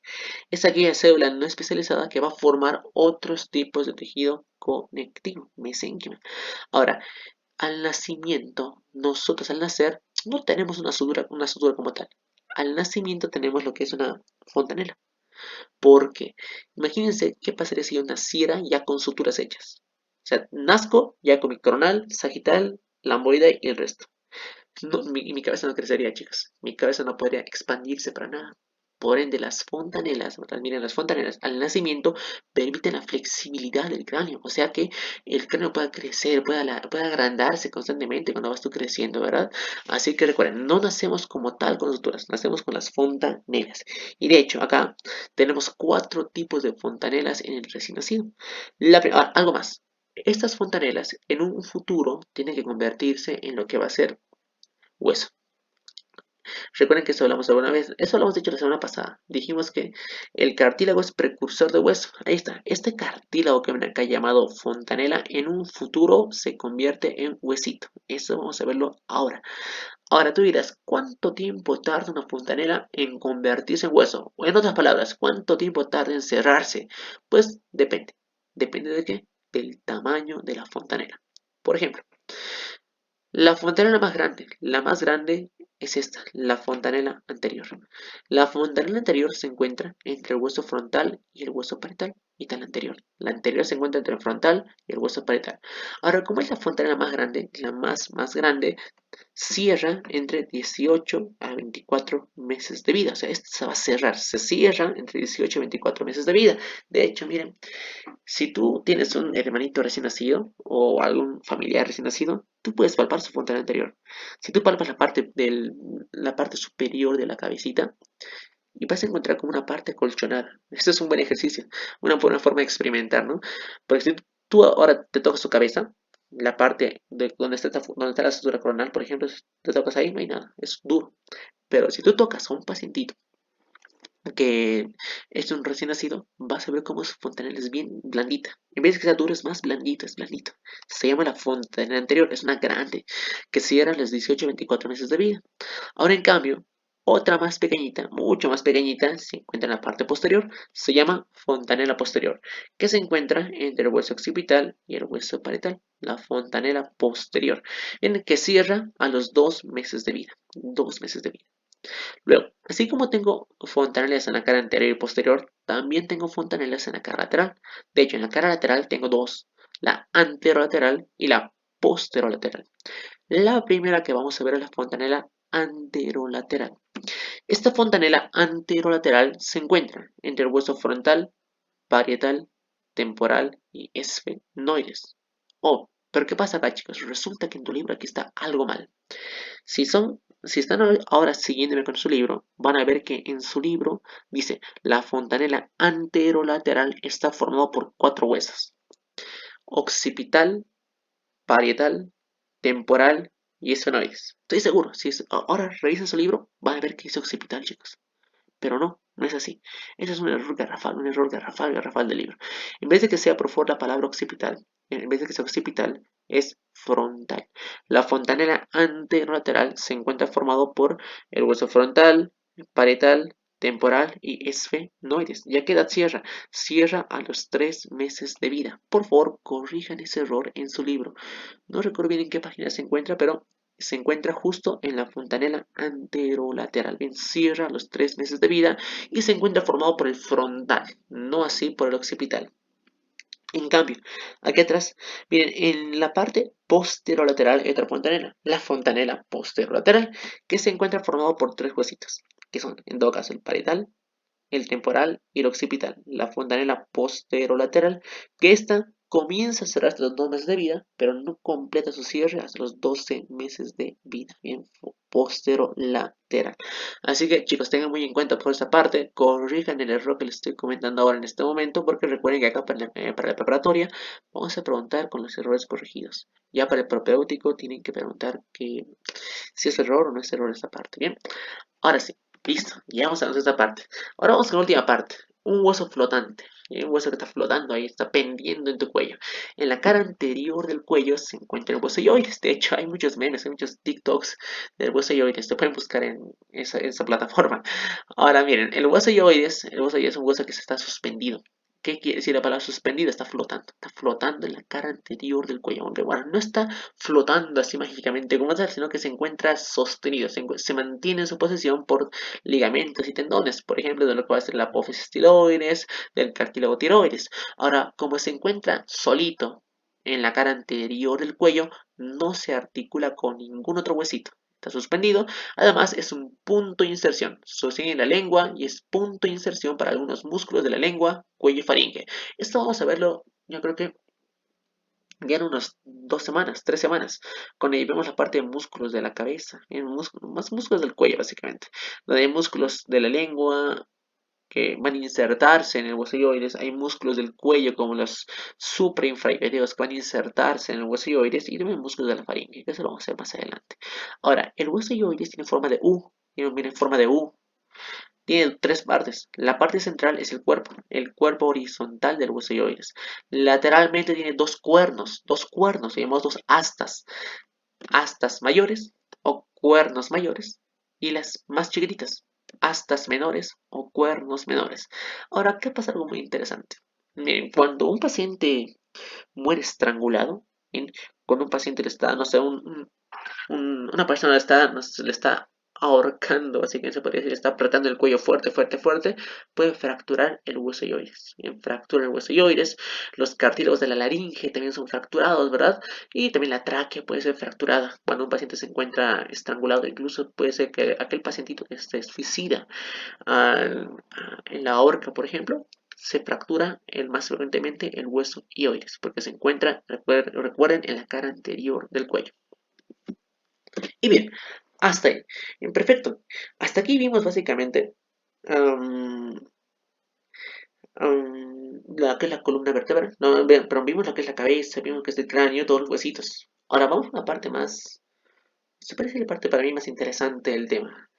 Es aquella célula no especializada que va a formar otros tipos de tejido conectivo, mesénquima. Ahora, al nacimiento, nosotros al nacer no tenemos una sutura como tal. Al nacimiento tenemos lo que es una fontanela. Porque imagínense qué pasaría si yo naciera ya con suturas hechas. O sea, nazco ya con mi coronal, sagital, lamboide y el resto. No, mi cabeza no crecería, chicos. Mi cabeza no podría expandirse para nada. Por ende, las fontanelas, miren, las fontanelas al nacimiento permiten la flexibilidad del cráneo. O sea que el cráneo pueda crecer, pueda agrandarse constantemente cuando vas tú creciendo, ¿verdad? Así que recuerden, no nacemos como tal con suturas, nacemos con las fontanelas. Y de hecho, acá tenemos cuatro tipos de fontanelas en el recién nacido. Algo más. Estas fontanelas en un futuro tienen que convertirse en lo que va a ser hueso. Recuerden que eso hablamos alguna vez, eso lo hemos dicho la semana pasada. Dijimos que el cartílago es precursor de hueso. Ahí está. Este cartílago que ven acá llamado fontanela en un futuro se convierte en huesito. Eso vamos a verlo ahora. Ahora tú dirás, ¿cuánto tiempo tarda una fontanela en convertirse en hueso? O en otras palabras, ¿cuánto tiempo tarda en cerrarse? Pues depende. ¿Depende de qué? Del tamaño de la fontanela. Por ejemplo, la fontanela más grande es esta, la fontanela anterior. La fontanela anterior se encuentra entre el hueso frontal y el hueso parietal, y tal anterior. La anterior se encuentra entre el frontal y el hueso parietal. Ahora, como es la fontanela más grande, más grande, cierra entre 18 a 24 meses de vida. O sea, esto se va a cerrar, se cierra entre 18 y 24 meses de vida. De hecho, miren, si tú tienes un hermanito recién nacido o algún familiar recién nacido, tú puedes palpar su fontanela anterior. Si tú palpas la parte superior de la cabecita y vas a encontrar como una parte colchonada. Este es un buen ejercicio, una buena forma de experimentar, ¿no? Porque si tú ahora te tocas su cabeza, la parte de donde está la sutura coronal, por ejemplo, te tocas ahí, no hay nada, es duro. Pero si tú tocas a un pacientito que es un recién nacido, vas a ver cómo su fontanela es bien blandita. En vez de que sea duro, es más blandito, es blandito. Se llama la fontanela anterior, es una grande, que cierra a los 18 a 24 meses de vida. Ahora, en cambio, otra más pequeñita, mucho más pequeñita, se encuentra en la parte posterior, se llama fontanela posterior, que se encuentra entre el hueso occipital y el hueso parietal, la fontanela posterior, en que cierra a los 2 meses de vida, 2 meses de vida. Luego, así como tengo fontanelas en la cara anterior y posterior, también tengo fontanelas en la cara lateral. De hecho, en la cara lateral tengo dos, la anterolateral y la posterolateral. La primera que vamos a ver es la fontanela anterolateral. Esta fontanela anterolateral se encuentra entre el hueso frontal, parietal, temporal y esfenoides. Oh, pero ¿qué pasa acá, chicos? Resulta que en tu libro aquí está algo mal. Si están ahora siguiéndome con su libro, van a ver que en su libro dice la fontanela anterolateral está formada por cuatro huesos: occipital, parietal, temporal y esfenoides. Estoy seguro, si ahora revisan su libro, van a ver que dice occipital, chicos. Pero no, no es así. Ese es un error garrafal, garrafal del libro. En vez de que sea por favor la palabra occipital, en vez de que sea occipital, es frontal. La fontanela anterolateral se encuentra formado por el hueso frontal, parietal, temporal y esfenoides. ¿Ya qué edad cierra? Cierra a los 3 meses de vida. Por favor, corrijan ese error en su libro. No recuerdo bien en qué página se encuentra, pero se encuentra justo en la fontanela anterolateral. Bien, cierra los 3 meses de vida y se encuentra formado por el frontal, no así por el occipital. En cambio, aquí atrás, miren, en la parte posterolateral hay otra fontanela, la fontanela posterolateral, que se encuentra formado por tres huesitos, que son, en todo caso, el parietal, el temporal y el occipital. La fontanela posterolateral, que está comienza a cerrar hasta los 2 meses de vida, pero no completa su cierre hasta los 12 meses de vida. Bien, posterolateral. Así que chicos, tengan muy en cuenta por esta parte, corrijan el error que les estoy comentando ahora en este momento, porque recuerden que acá para la preparatoria vamos a preguntar con los errores corregidos. Ya para el propedéutico tienen que preguntar que si es error o no es error esta parte. Bien, ahora sí, listo, ya vamos a esta parte. Ahora vamos con la última parte, un hueso flotante. Un hueso que está flotando ahí, está pendiendo en tu cuello. En la cara anterior del cuello se encuentra el hueso yoides. De hecho, hay muchos memes, hay muchos TikToks del hueso yoides. Te pueden buscar en esa plataforma. Ahora miren, el hueso yoides es un hueso que se está suspendido. ¿Qué quiere decir la palabra suspendida? Está flotando en la cara anterior del cuello. Aunque bueno, no está flotando así mágicamente como tal, sino que se encuentra sostenido, se mantiene en su posición por ligamentos y tendones, por ejemplo, de lo que va a ser la apófisis tiroides, del cartílago tiroides. Ahora, como se encuentra solito en la cara anterior del cuello, no se articula con ningún otro huesito. Está suspendido, además es un punto de inserción, sostiene la lengua y es punto de inserción para algunos músculos de la lengua, cuello y faringe. Esto vamos a verlo, yo creo que ya en unas 2 semanas, 3 semanas, cuando ahí vemos la parte de músculos de la cabeza, más músculos del cuello básicamente, donde hay músculos de la lengua que van a insertarse en el huesoioides, hay músculos del cuello como los suprainfrahipereos que van a insertarse en el huesoioides y también músculos de la faringe, que eso lo vamos a hacer más adelante. Ahora, el huesoioides tiene forma de U, tiene forma de U, tiene 3 partes. La parte central es el cuerpo horizontal del huesoioides. Lateralmente tiene dos cuernos, digamos dos astas mayores o cuernos mayores, y las más chiquititas, astas menores o cuernos menores. Ahora, ¿qué pasa? Algo muy interesante. Miren, cuando un paciente muere estrangulado, ¿bien? Cuando un paciente le está, no sé, una persona le está ahorcando, así que se podría decir, está apretando el cuello fuerte, fuerte, fuerte, puede fracturar el hueso ioides. Bien, fractura el hueso ioides, los cartílagos de la laringe también son fracturados, ¿verdad? Y también la tráquea puede ser fracturada cuando un paciente se encuentra estrangulado, incluso puede ser que aquel pacientito que se suicida en la horca, por ejemplo, se fractura más frecuentemente el hueso ioides, porque se encuentra, recuerden, en la cara anterior del cuello. Y bien, hasta ahí. Perfecto. Hasta aquí vimos básicamente um, la que es la columna vertebral. No, pero vimos lo que es la cabeza, vimos que es el cráneo, todos los huesitos. Ahora vamos a la parte más, se parece la parte para mí más interesante del tema.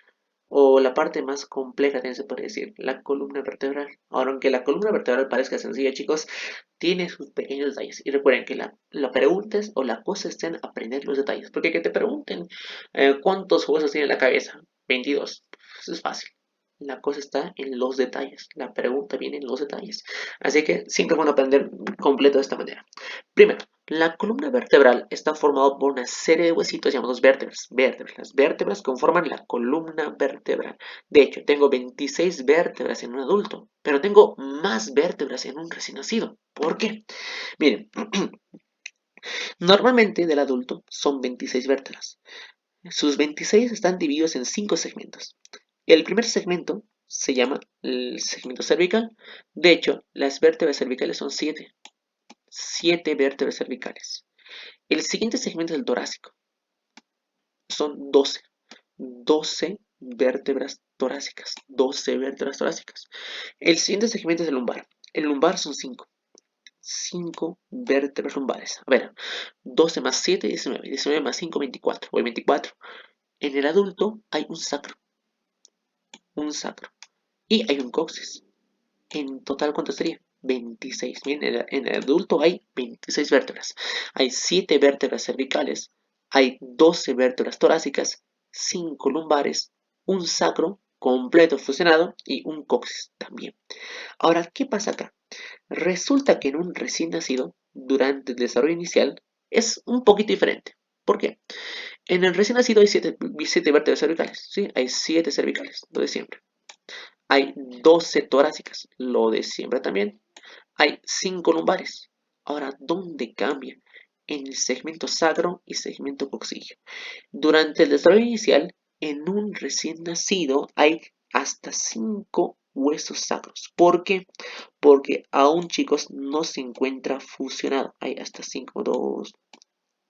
O la parte más compleja, también se puede decir, la columna vertebral. Ahora, aunque la columna vertebral parezca sencilla, chicos, tiene sus pequeños detalles. Y recuerden que la pregunta es, o la cosa está en aprender los detalles. Porque que te pregunten cuántos huesos tiene la cabeza, 22. Eso es fácil. La cosa está en los detalles. La pregunta viene en los detalles. Así que siempre van a aprender completo de esta manera. Primero, la columna vertebral está formada por una serie de huesitos llamados vértebras. Las vértebras conforman la columna vertebral. De hecho, tengo 26 vértebras en un adulto, pero tengo más vértebras en un recién nacido. ¿Por qué? Miren, normalmente del adulto son 26 vértebras. Sus 26 están divididos en 5 segmentos. El primer segmento se llama el segmento cervical. De hecho, las vértebras cervicales son 7. 7 vértebras cervicales. El siguiente segmento es el torácico. Son 12. 12 vértebras torácicas. 12 vértebras torácicas. El siguiente segmento es el lumbar. El lumbar son 5. 5 vértebras lumbares. A ver, 12 más 7, 19. 19 más 5, 24. O 24. En el adulto hay un sacro. Un sacro. Y hay un coxis. En total, ¿cuánto sería? 26. Bien, en el adulto hay 26 vértebras. Hay 7 vértebras cervicales. Hay 12 vértebras torácicas. 5 lumbares. Un sacro completo fusionado y un coxis también. Ahora, ¿qué pasa acá? Resulta que en un recién nacido, durante el desarrollo inicial, es un poquito diferente. ¿Por qué? En el recién nacido hay 7 vértebras cervicales. ¿Sí? Hay 7 cervicales, lo de siempre. Hay 12 torácicas, lo de siempre también. Hay 5 lumbares. Ahora, ¿dónde cambia? En el segmento sacro y segmento coxígeo. Durante el desarrollo inicial, en un recién nacido hay hasta 5 huesos sacros. ¿Por qué? Porque aún, chicos, no se encuentra fusionado. Hay hasta 5, 2.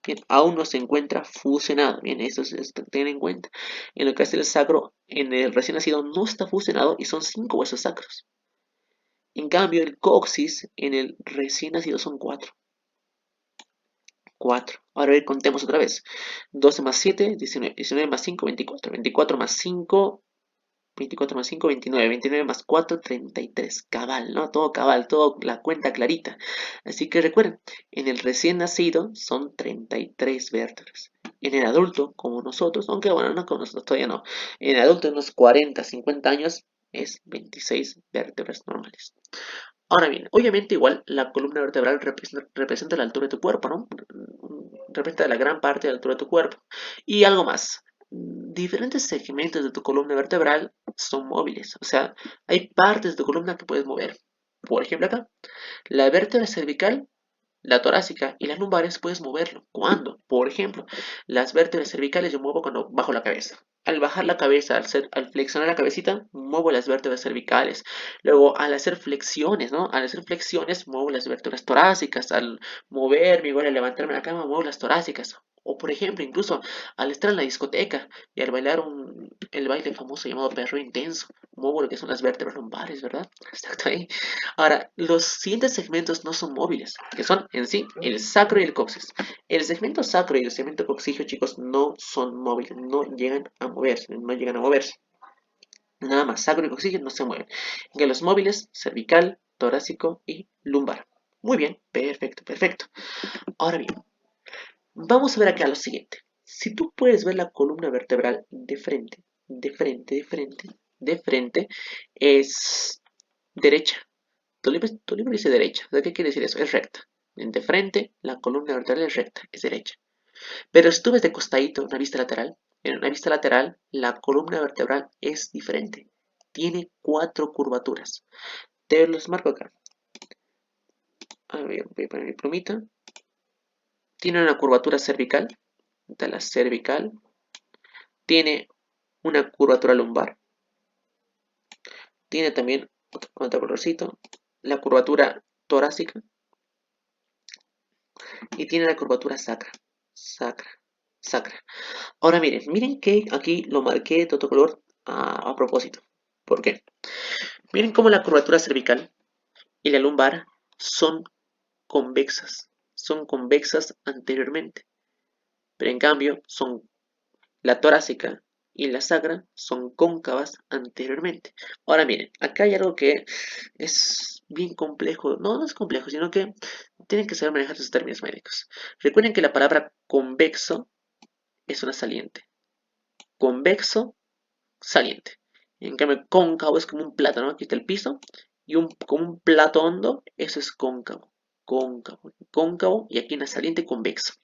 Bien, aún no se encuentra fusionado. Bien, eso es tener en cuenta. En lo que es el sacro, en el recién nacido no está fusionado y son 5 huesos sacros. En cambio, el coxis en el recién nacido son 4. 4. Ahora a ver, contemos otra vez. 12 más 7, 19. 19 más 5, 24. 24 más 5, 24 más 5, 29. 29 más 4, 33. Cabal, ¿no? Todo cabal, todo la cuenta clarita. Así que recuerden, en el recién nacido son 33 vértebras. En el adulto, como nosotros, aunque bueno, no como nosotros todavía no. En el adulto, en unos 40, 50 años, es 26 vértebras normales. Ahora bien, obviamente igual la columna vertebral representa la altura de tu cuerpo, ¿no? Representa la gran parte de la altura de tu cuerpo. Y algo más, diferentes segmentos de tu columna vertebral son móviles, o sea, hay partes de tu columna que puedes mover. Por ejemplo acá, la vértebra cervical, la torácica y las lumbares puedes moverlo. ¿Cuándo? Por ejemplo, las vértebras cervicales yo muevo cuando bajo la cabeza. Al bajar la cabeza, al flexionar la cabecita, muevo las vértebras cervicales. Luego, al hacer flexiones, ¿no? Al hacer flexiones, muevo las vértebras torácicas. Al moverme, igual al levantarme de la cama, muevo las torácicas. O, por ejemplo, incluso al estar en la discoteca y al bailar el baile famoso llamado perro intenso, muevo lo que son las vértebras lumbares, ¿verdad? Exacto ahí. Ahora, los siguientes segmentos no son móviles, que son en sí el sacro y el coxis. El segmento sacro y el segmento coxígeo, chicos, no son móviles, no llegan a moverse, no llegan a moverse. Nada más, sacro y coxígeo no se mueven. Que los móviles, cervical, torácico y lumbar. Muy bien, perfecto, perfecto. Ahora bien, vamos a ver acá lo siguiente. Si tú puedes ver la columna vertebral de frente, de frente, de frente, de frente, es derecha. Tu libro dice derecha. ¿De qué quiere decir eso? Es recta. De frente, la columna vertebral es recta, es derecha. Pero si tú ves de costadito, una vista lateral, en una vista lateral, la columna vertebral es diferente. Tiene 4 curvaturas. Te los marco acá. A ver, voy a poner mi plumita. Tiene una curvatura cervical, de la cervical. Tiene una curvatura lumbar. Tiene también, otro colorcito, la curvatura torácica. Y tiene la curvatura sacra. Sacra. Sacra. Ahora miren que aquí lo marqué de otro color a propósito. ¿Por qué? Miren cómo la curvatura cervical y la lumbar son convexas. Son convexas anteriormente. Pero en cambio, la torácica y la sacra son cóncavas anteriormente. Ahora miren, acá hay algo que es bien complejo. No, no es complejo, sino que tienen que saber manejar sus términos médicos. Recuerden que la palabra convexo es una saliente. Convexo, saliente. En cambio, cóncavo es como un plato, ¿no? Aquí está el piso. Y como un plato hondo, eso es cóncavo. Cóncavo, cóncavo y aquí una saliente convexo.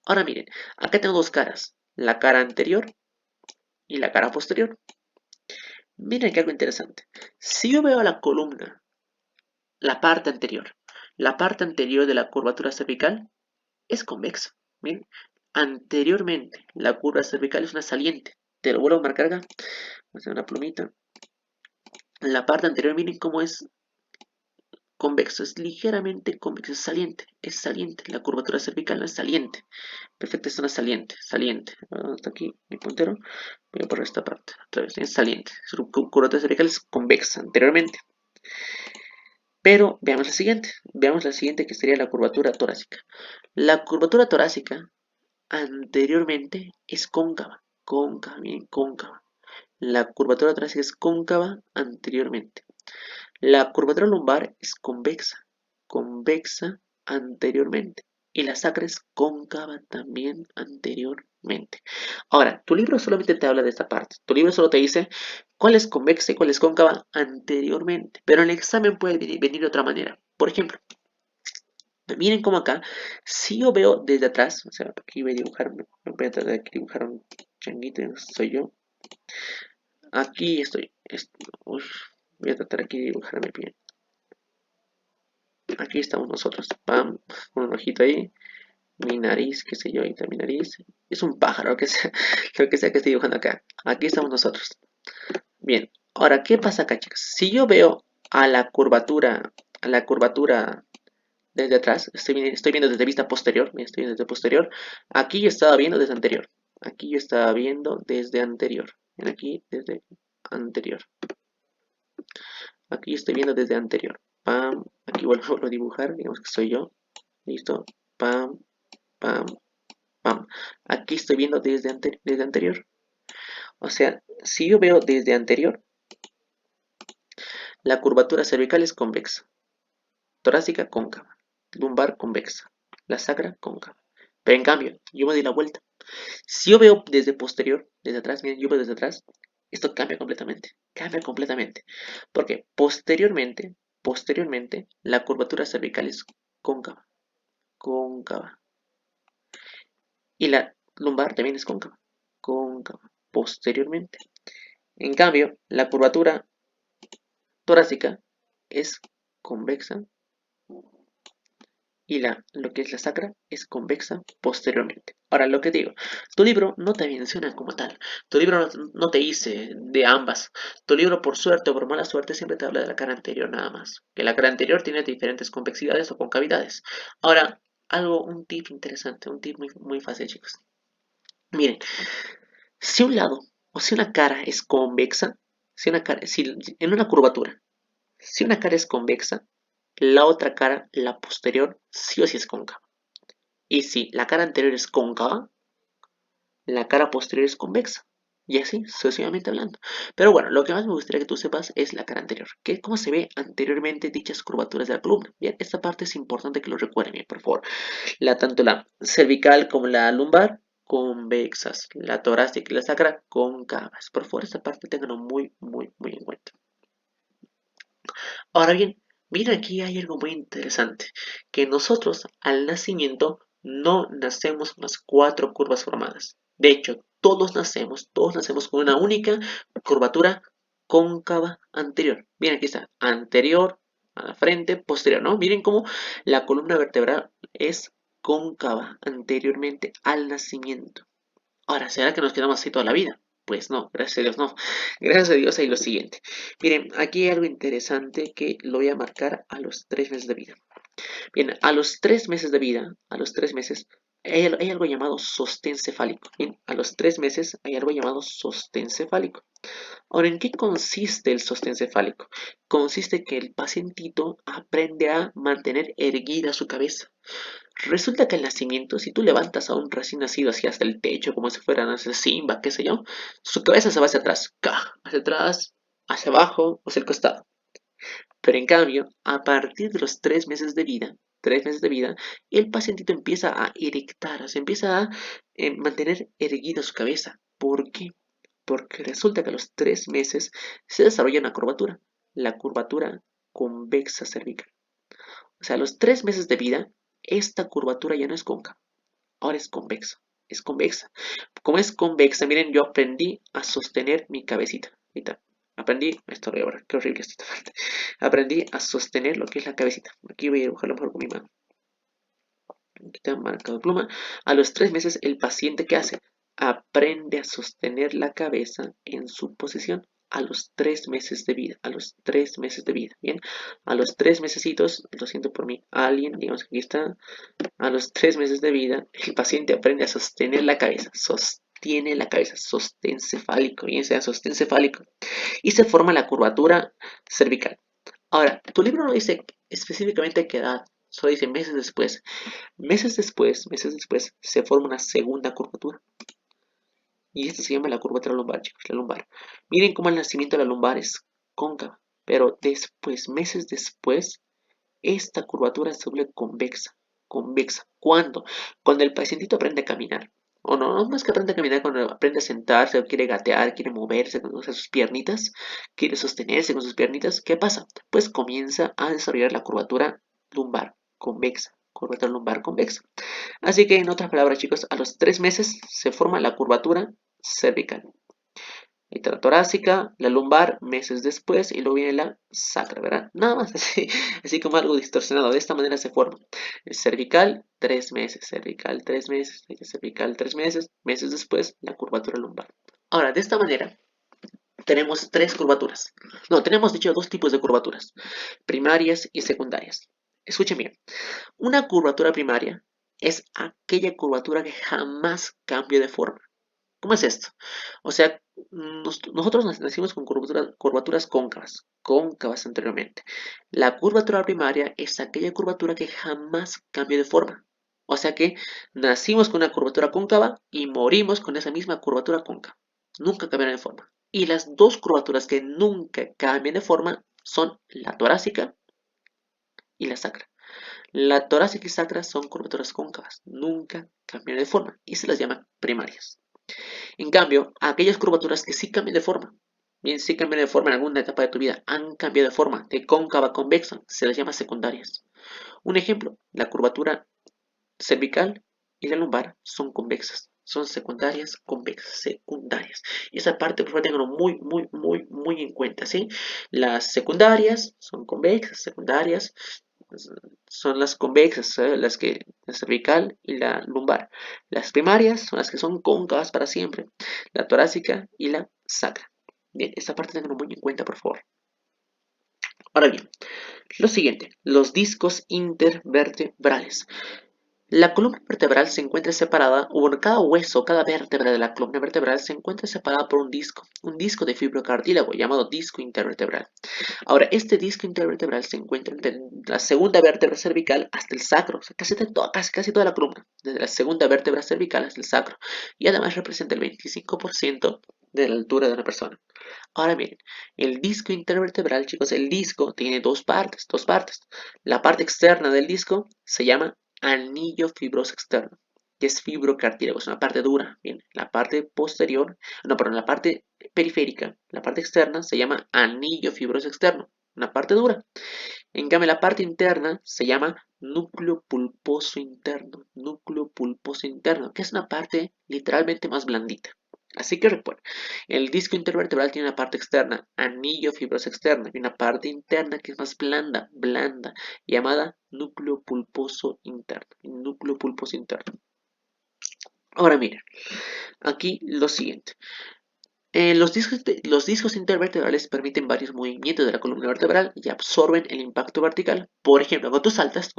Ahora miren, acá tengo dos caras. La cara anterior y la cara posterior. Miren que algo interesante. Si yo veo la columna, la parte anterior de la curvatura cervical es convexa. Miren, anteriormente la curva cervical es una saliente. Te lo vuelvo a marcar acá. Voy a hacer una plumita. La parte anterior, miren cómo es convexo, es ligeramente convexo, es saliente, la curvatura cervical no es saliente. Perfecto, es una saliente, saliente. Hasta aquí mi puntero, voy a poner esta parte, otra vez, es saliente. Su curvatura cervical es convexa anteriormente. Pero veamos la siguiente que sería la curvatura torácica. La curvatura torácica anteriormente es cóncava, cóncava, bien, cóncava. La curvatura torácica es cóncava anteriormente. La curvatura lumbar es convexa, convexa anteriormente. Y la sacra es cóncava también anteriormente. Ahora, tu libro solamente te habla de esta parte. Tu libro solo te dice cuál es convexa y cuál es cóncava anteriormente. Pero en el examen puede venir de otra manera. Por ejemplo, miren cómo acá, si yo veo desde atrás, o sea, aquí voy a dibujar, voy a tratar de dibujar un changuito, soy yo. Aquí estoy. Uy, voy a tratar aquí de dibujarme bien. Aquí estamos nosotros. Pam, un ojito ahí. Mi nariz, qué sé yo, ahí está mi nariz. Es un pájaro, lo que sea que estoy dibujando acá. Aquí estamos nosotros. Bien, Ahora, ¿qué pasa acá, chicos? Si yo veo a la curvatura desde atrás, estoy viendo desde vista posterior, mira, estoy viendo desde posterior. Aquí yo estaba viendo desde anterior. Aquí yo estaba viendo desde anterior. Ven aquí desde anterior. Aquí estoy viendo desde anterior. Pam. Aquí vuelvo a dibujar. Digamos que soy yo. Listo. Pam, pam, pam. Aquí estoy viendo desde anterior. O sea, si yo veo desde anterior, la curvatura cervical es convexa. Torácica cóncava. Lumbar convexa. La sacra cóncava. Pero en cambio, yo me doy la vuelta. Si yo veo desde posterior, desde atrás, miren, yo veo desde atrás, esto cambia completamente. Cambia completamente. Porque posteriormente, la curvatura cervical es cóncava. Cóncava. Y la lumbar también es cóncava. Cóncava. Posteriormente. En cambio, la curvatura torácica es convexa y lo que es la sacra es convexa posteriormente. Ahora, lo que digo, tu libro no te menciona como tal, tu libro no te dice de ambas, tu libro por suerte o por mala suerte siempre te habla de la cara anterior nada más, que la cara anterior tiene diferentes convexidades o concavidades. Ahora, un tip interesante, un tip muy fácil, chicos. Miren, si un lado o si una cara es convexa, si en una curvatura, si una cara es convexa, la otra cara, la posterior, sí o sí es cóncava. Y si la cara anterior es cóncava, la cara posterior es convexa. Y así, sucesivamente hablando. Pero bueno, lo que más me gustaría que tú sepas es la cara anterior. Cómo se ve anteriormente dichas curvaturas de la columna. Bien, esta parte es importante que lo recuerden bien, por favor. Tanto la cervical como la lumbar, convexas. La torácica y la sacra, cóncavas. Por favor, esta parte tenganlo muy en cuenta. Ahora bien, mira aquí hay algo muy interesante, que nosotros al nacimiento no nacemos con las cuatro curvas formadas. De hecho, todos nacemos con una única curvatura cóncava anterior. Miren, aquí está, anterior, a la frente, posterior, ¿no? Miren cómo la columna vertebral es cóncava anteriormente al nacimiento. Ahora, ¿será que nos quedamos así toda la vida? Pues no, gracias a Dios no. Gracias a Dios hay lo siguiente. Miren, aquí hay algo interesante que lo voy a marcar a los 3 meses de vida. Bien, a los 3 meses de vida, a los 3 meses, hay algo llamado sostén cefálico. Bien, a los 3 meses hay algo llamado sostén cefálico. Ahora, ¿en qué consiste el sostén cefálico? Consiste que el pacientito aprende a mantener erguida su cabeza. Resulta que al nacimiento, si tú levantas a un recién nacido así hasta el techo, como si fuera, no sé, Simba, qué sé yo, su cabeza se va hacia atrás, hacia abajo o hacia el costado. Pero en cambio, a partir de los 3 meses de vida, 3 meses de vida, el pacientito empieza a erectar, se empieza a mantener erguida su cabeza. ¿Por qué? Porque resulta que a los 3 meses se desarrolla una curvatura, la curvatura convexa cervical. O sea, a los 3 meses de vida, esta curvatura ya no es cóncava, ahora es convexa. Es convexa. Como es convexa, miren, yo aprendí a sostener mi cabecita. Ahorita aprendí, esto lo voy a borrar, qué horrible esta parte. Aprendí a sostener lo que es la cabecita. Aquí voy a dibujarlo mejor con mi mano. Aquí está marcado pluma. A los 3 meses, el paciente, ¿qué hace? Aprende a sostener la cabeza en su posición a los 3 meses de vida, a los 3 meses de vida, ¿bien? A los 3 mesecitos, lo siento por mí, alguien, digamos que aquí está, a los 3 meses de vida, el paciente aprende a sostener la cabeza, sostiene la cabeza, sostén cefálico, bien sea sostén cefálico, y se forma la curvatura cervical. Ahora, tu libro no dice específicamente qué edad, solo dice meses después. Meses después, se forma una segunda curvatura. Y esta se llama la curvatura lumbar, chicos, la lumbar. Miren cómo el nacimiento de la lumbar es cóncava, pero después, meses después, esta curvatura se vuelve convexa. Convexa. ¿Cuándo? Cuando el pacientito aprende a caminar. O no, no más que aprende a caminar, cuando aprende a sentarse, o quiere gatear, quiere moverse con sus piernitas, quiere sostenerse con sus piernitas. ¿Qué pasa? Pues comienza a desarrollar la curvatura lumbar convexa. Curvatura lumbar convexa. Así que, en otras palabras, chicos, a los 3 meses se forma la curvatura cervical. La torácica, la lumbar, meses después, y luego viene la sacra, ¿verdad? Nada más así como algo distorsionado. De esta manera se forma. El cervical, 3 meses, cervical, 3 meses, cervical, 3 meses, meses después, la curvatura lumbar. Ahora, de esta manera, tenemos tres curvaturas. No, tenemos dicho dos tipos de curvaturas, primarias y secundarias. Escuchen bien, una curvatura primaria es aquella curvatura que jamás cambia de forma. ¿Cómo es esto? O sea, nosotros nacimos con curvaturas cóncavas, cóncavas anteriormente. La curvatura primaria es aquella curvatura que jamás cambia de forma. O sea que nacimos con una curvatura cóncava y morimos con esa misma curvatura cóncava. Nunca cambian de forma. Y las dos curvaturas que nunca cambian de forma son la torácica y la sacra. La torácica y sacra son curvaturas cóncavas, nunca cambian de forma y se las llaman primarias. En cambio, aquellas curvaturas que sí cambian de forma, bien, sí cambian de forma en alguna etapa de tu vida, han cambiado de forma de cóncava a convexa, se las llama secundarias. Un ejemplo, la curvatura cervical y la lumbar son convexas, son secundarias, convexas, secundarias. Y esa parte, por favor, tenganlo muy en cuenta, ¿sí? Las secundarias son convexas, secundarias son las convexas, la cervical y la lumbar. Las primarias son las que son cóncavas para siempre, la torácica y la sacra. Bien, esta parte tenganlo muy en cuenta, por favor. Ahora bien, lo siguiente, los discos intervertebrales. La columna vertebral se encuentra separada, o cada hueso, cada vértebra de la columna vertebral se encuentra separada por un disco de fibrocartílago llamado disco intervertebral. Ahora, este disco intervertebral se encuentra entre la segunda vértebra cervical hasta el sacro, o sea, casi toda la columna, desde la segunda vértebra cervical hasta el sacro, y además representa el 25% de la altura de una persona. Ahora bien, el disco intervertebral, chicos, el disco tiene dos partes. La parte externa del disco se llama anillo fibroso externo, que es fibrocartílago, es una parte dura. Bien, la parte posterior, no, perdón, la parte periférica, la parte externa se llama anillo fibroso externo, una parte dura. En cambio, la parte interna se llama núcleo pulposo interno, que es una parte literalmente más blandita. Así que recuerda, el disco intervertebral tiene una parte externa, anillo fibroso externo, y una parte interna que es más blanda, llamada núcleo pulposo interno. Núcleo pulposo interno. Ahora miren, aquí lo siguiente. Los discos intervertebrales permiten varios movimientos de la columna vertebral y absorben el impacto vertical. Por ejemplo, cuando tú saltas,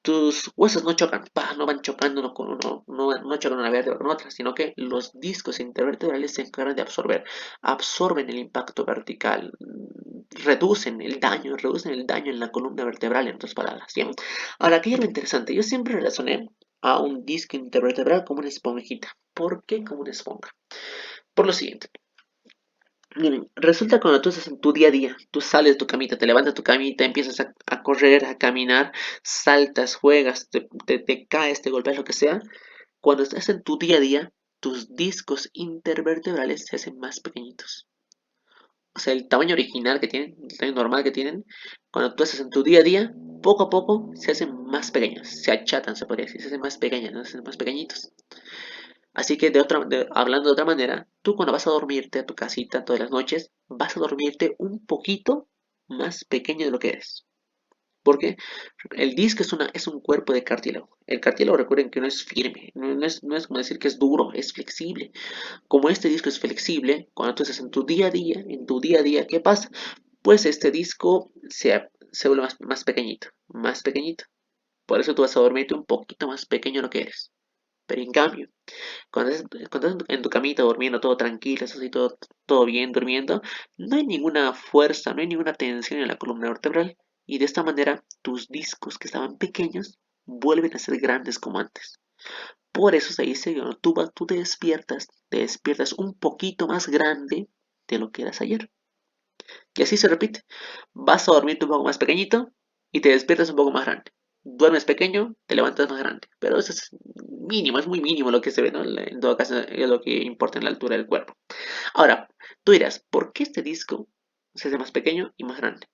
tus huesos no chocan, no van chocando uno con uno, no chocan una vértebra con otra, sino que los discos intervertebrales se encargan de absorben el impacto vertical, reducen el daño en la columna vertebral, en otras palabras. ¿Sí? Ahora, aquí hay algo interesante. Yo siempre relacioné a un disco intervertebral como una esponjita. ¿Por qué como una esponja? Por lo siguiente. Miren, resulta cuando tú estás en tu día a día, tú sales de tu camita, te levantas de tu camita, empiezas a correr, a caminar, saltas, juegas, te caes, te golpeas, lo que sea. Cuando estás en tu día a día, tus discos intervertebrales se hacen más pequeñitos. O sea, el tamaño original que tienen, el tamaño normal que tienen, cuando tú estás en tu día a día, poco a poco se hacen más pequeños, se achatan, se podría decir, se hacen más pequeños, ¿no? Se hacen más pequeñitos. Así que hablando de otra manera, tú cuando vas a dormirte a tu casita todas las noches, vas a dormirte un poquito más pequeño de lo que eres. Porque el disco es un cuerpo de cartílago. El cartílago, recuerden que no es firme, no es como decir que es duro, es flexible. Como este disco es flexible, cuando tú estás en tu día a día, ¿qué pasa? Pues este disco se vuelve más pequeñito, más pequeñito. Por eso tú vas a dormirte un poquito más pequeño de lo que eres. Pero en cambio, cuando estás en tu camita durmiendo todo tranquilo, estás así todo bien durmiendo, no hay ninguna fuerza, no hay ninguna tensión en la columna vertebral y de esta manera tus discos que estaban pequeños vuelven a ser grandes como antes. Por eso se dice que cuando tú te despiertas un poquito más grande de lo que eras ayer. Y así se repite. Vas a dormirte un poco más pequeñito y te despiertas un poco más grande. Duermes pequeño, te levantas más grande. Pero eso es mínimo, es muy mínimo lo que se ve, ¿no? En todo caso, es lo que importa en la altura del cuerpo. Ahora, tú dirás, ¿por qué este disco se hace más pequeño y más grande?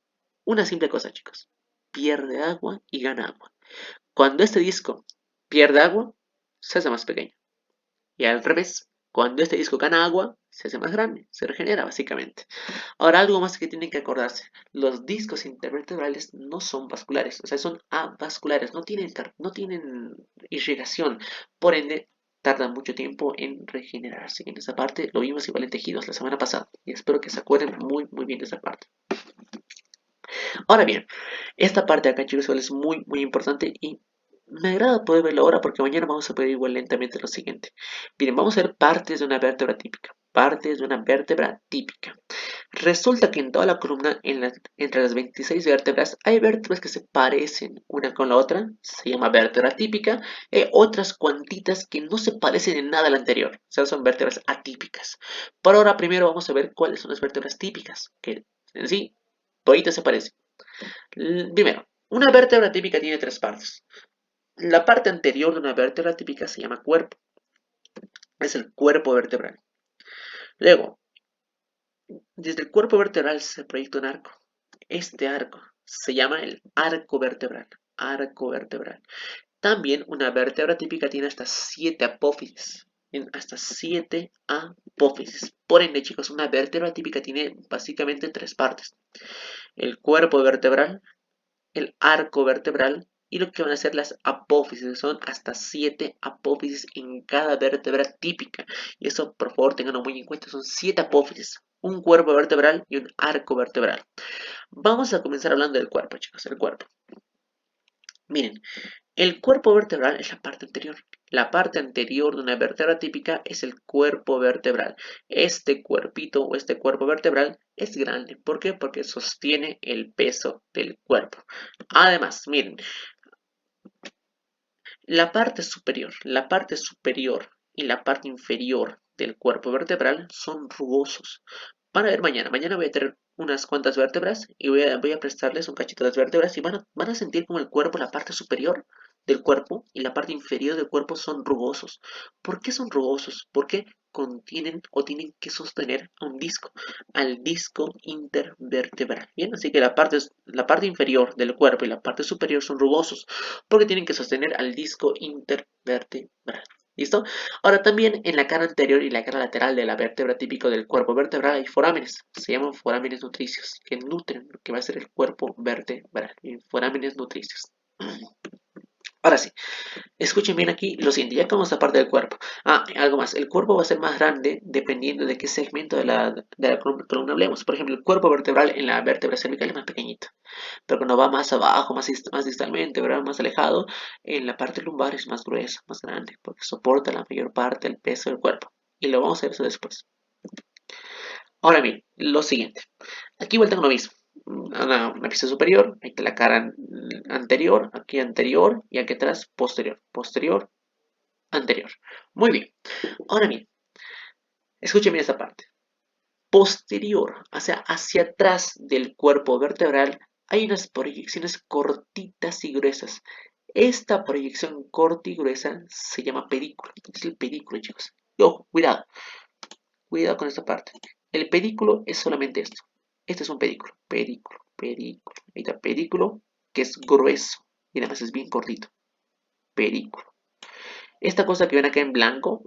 Una simple cosa, chicos. Pierde agua y gana agua. Cuando este disco pierde agua, se hace más pequeño. Y al revés, cuando este disco gana agua, se hace más grande, se regenera básicamente. Ahora, algo más que tienen que acordarse, los discos intervertebrales no son vasculares, o sea, son avasculares, no tienen irrigación, por ende, tardan mucho tiempo en regenerarse. En esa parte lo vimos igual en tejidos la semana pasada y espero que se acuerden muy bien de esa parte. Ahora bien, esta parte de acá, chicos, igual es muy importante y me agrada poder verlo ahora porque mañana vamos a poder ir igual lentamente lo siguiente. Miren, vamos a ver partes de una vértebra típica. Partes de una vértebra típica. Resulta que en toda la columna, entre las 26 vértebras, hay vértebras que se parecen una con la otra, se llama vértebra típica, y otras cuantitas que no se parecen en nada a la anterior, o sea, son vértebras atípicas. Por ahora, primero vamos a ver cuáles son las vértebras típicas, que en sí, toditas se parecen. Primero, una vértebra típica tiene tres partes. La parte anterior de una vértebra típica se llama cuerpo, es el cuerpo vertebral. Luego, desde el cuerpo vertebral se proyecta un arco. Este arco se llama el arco vertebral. Arco vertebral. También una vértebra típica tiene hasta 7 apófisis. Hasta 7 apófisis. Por ende, chicos, una vértebra típica tiene básicamente tres partes. El cuerpo vertebral, el arco vertebral y lo que van a ser las apófisis. Son hasta 7 apófisis en cada vértebra típica. Y eso, por favor, tenganlo muy en cuenta. Son 7 apófisis. Un cuerpo vertebral y un arco vertebral. Vamos a comenzar hablando del cuerpo, chicos. El cuerpo. Miren, el cuerpo vertebral es la parte anterior. La parte anterior de una vértebra típica es el cuerpo vertebral. Este cuerpito o este cuerpo vertebral es grande. ¿Por qué? Porque sostiene el peso del cuerpo. Además, miren, la parte superior y la parte inferior del cuerpo vertebral son rugosos. Van a ver mañana. Mañana voy a tener unas cuantas vértebras y voy a prestarles un cachito de las vértebras y van a sentir como el cuerpo, la parte superior del cuerpo y la parte inferior del cuerpo son rugosos. ¿Por qué son rugosos? Porque contienen o tienen que sostener a un disco, al disco intervertebral. Bien, así que la parte inferior del cuerpo y la parte superior son rugosos porque tienen que sostener al disco intervertebral. ¿Listo? Ahora también en la cara anterior y la cara lateral de la vértebra típico del cuerpo vertebral hay forámenes. Se llaman forámenes nutricios que nutren lo que va a ser el cuerpo vertebral. Forámenes nutricios. Ahora sí, escuchen bien aquí lo siguiente, ya como esta parte del cuerpo. Algo más, el cuerpo va a ser más grande dependiendo de qué segmento de la columna hablemos. Por ejemplo, el cuerpo vertebral en la vértebra cervical es más pequeñito, pero cuando va más abajo, más distalmente, ¿verdad? Más alejado, en la parte lumbar es más grueso, más grande, porque soporta la mayor parte del peso del cuerpo. Y lo vamos a ver eso después. Ahora bien, lo siguiente. Aquí vuelta con lo mismo. Una pieza superior, ahí está la cara anterior, aquí anterior y aquí atrás posterior. Posterior, anterior. Muy bien. Ahora bien, escuchen bien esta parte. Posterior, o sea, hacia atrás del cuerpo vertebral, hay unas proyecciones cortitas y gruesas. Esta proyección corta y gruesa se llama pedículo. Es el pedículo, chicos. Y ojo, cuidado con esta parte. El pedículo es solamente esto. Este es un pedículo. Pedículo. Ahí está, pedículo, que es grueso y además es bien cortito. Pedículo. Esta cosa que ven acá en blanco,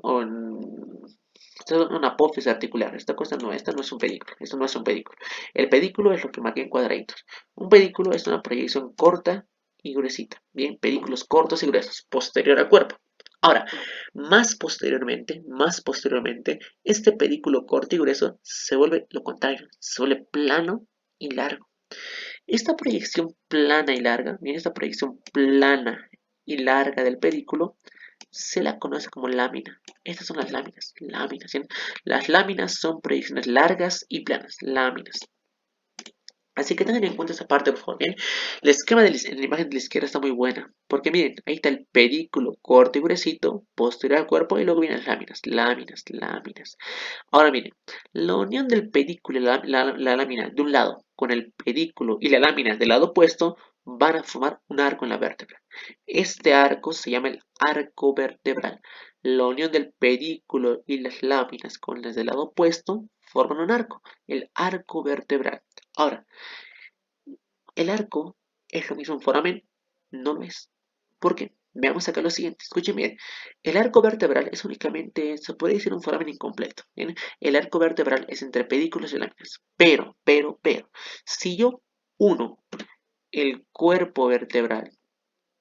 esta es una apófisis articular. Esta no es un pedículo. Esto no es un pedículo. El pedículo es lo que marqué en cuadraditos. Un pedículo es una proyección corta y gruesita. Bien, pedículos cortos y gruesos, posterior al cuerpo. Ahora, más posteriormente, este pedículo corto y grueso se vuelve lo contrario, se vuelve plano y largo. Esta proyección plana y larga, bien, esta proyección plana y larga del pedículo se la conoce como lámina. Estas son las láminas, ¿sí? Las láminas son proyecciones largas y planas, láminas. Así que tengan en cuenta esa parte, por favor. Bien, el esquema en la imagen de la izquierda está muy buena. Porque miren, ahí está el pedículo corto y gruesito, posterior al cuerpo, y luego vienen las láminas. Ahora miren, la unión del pedículo y la lámina de un lado con el pedículo y la lámina del lado opuesto van a formar un arco en la vértebra. Este arco se llama el arco vertebral. La unión del pedículo y las láminas con las del lado opuesto forman un arco, el arco vertebral. Ahora, el arco es lo mismo en foramen, no lo es. ¿Por qué? Veamos acá lo siguiente, escuchen bien. El arco vertebral es únicamente, se puede decir un foramen incompleto. ¿Bien? El arco vertebral es entre pedículos y láminas. Pero, si yo uno el cuerpo vertebral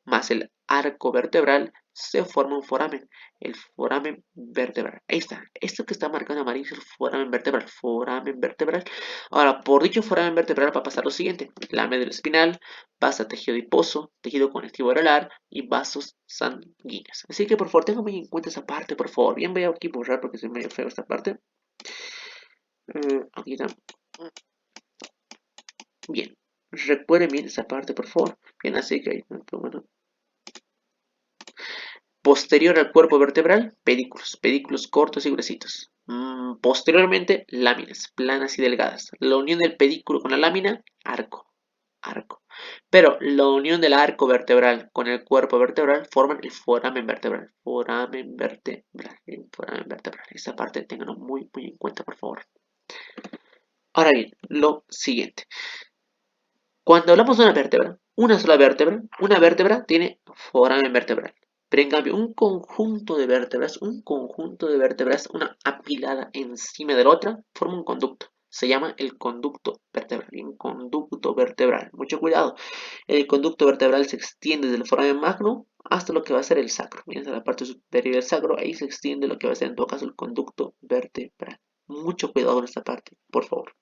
más el arco vertebral, se forma un foramen, el foramen vertebral. Ahí está, esto que está marcado en amarillo es el foramen vertebral, foramen vertebral. Ahora, por dicho foramen vertebral va a pasar lo siguiente, la médula espinal, pasa tejido adiposo, tejido conectivo areolar y vasos sanguíneos. Así que por favor, tengan muy en cuenta esa parte, por favor. Bien, voy a aquí borrar porque es medio feo esta parte. Aquí está. Bien, recuerden bien esa parte, por favor. Bien, así que ahí, bueno. Posterior al cuerpo vertebral, pedículos, pedículos cortos y gruesitos. Posteriormente, láminas, planas y delgadas. La unión del pedículo con la lámina, arco, arco. Pero la unión del arco vertebral con el cuerpo vertebral forman el foramen vertebral, foramen vertebral, el foramen vertebral. Esa parte tenganlo muy, muy en cuenta, por favor. Ahora bien, lo siguiente. Cuando hablamos de una sola vértebra, una vértebra tiene foramen vertebral. Pero en cambio, un conjunto de vértebras, una apilada encima de la otra, forma un conducto. Se llama el conducto vertebral. Un conducto vertebral. Mucho cuidado. El conducto vertebral se extiende desde el foramen magno hasta lo que va a ser el sacro. Miren, hasta la parte superior del sacro, ahí se extiende lo que va a ser en todo caso el conducto vertebral. Mucho cuidado con esta parte, por favor.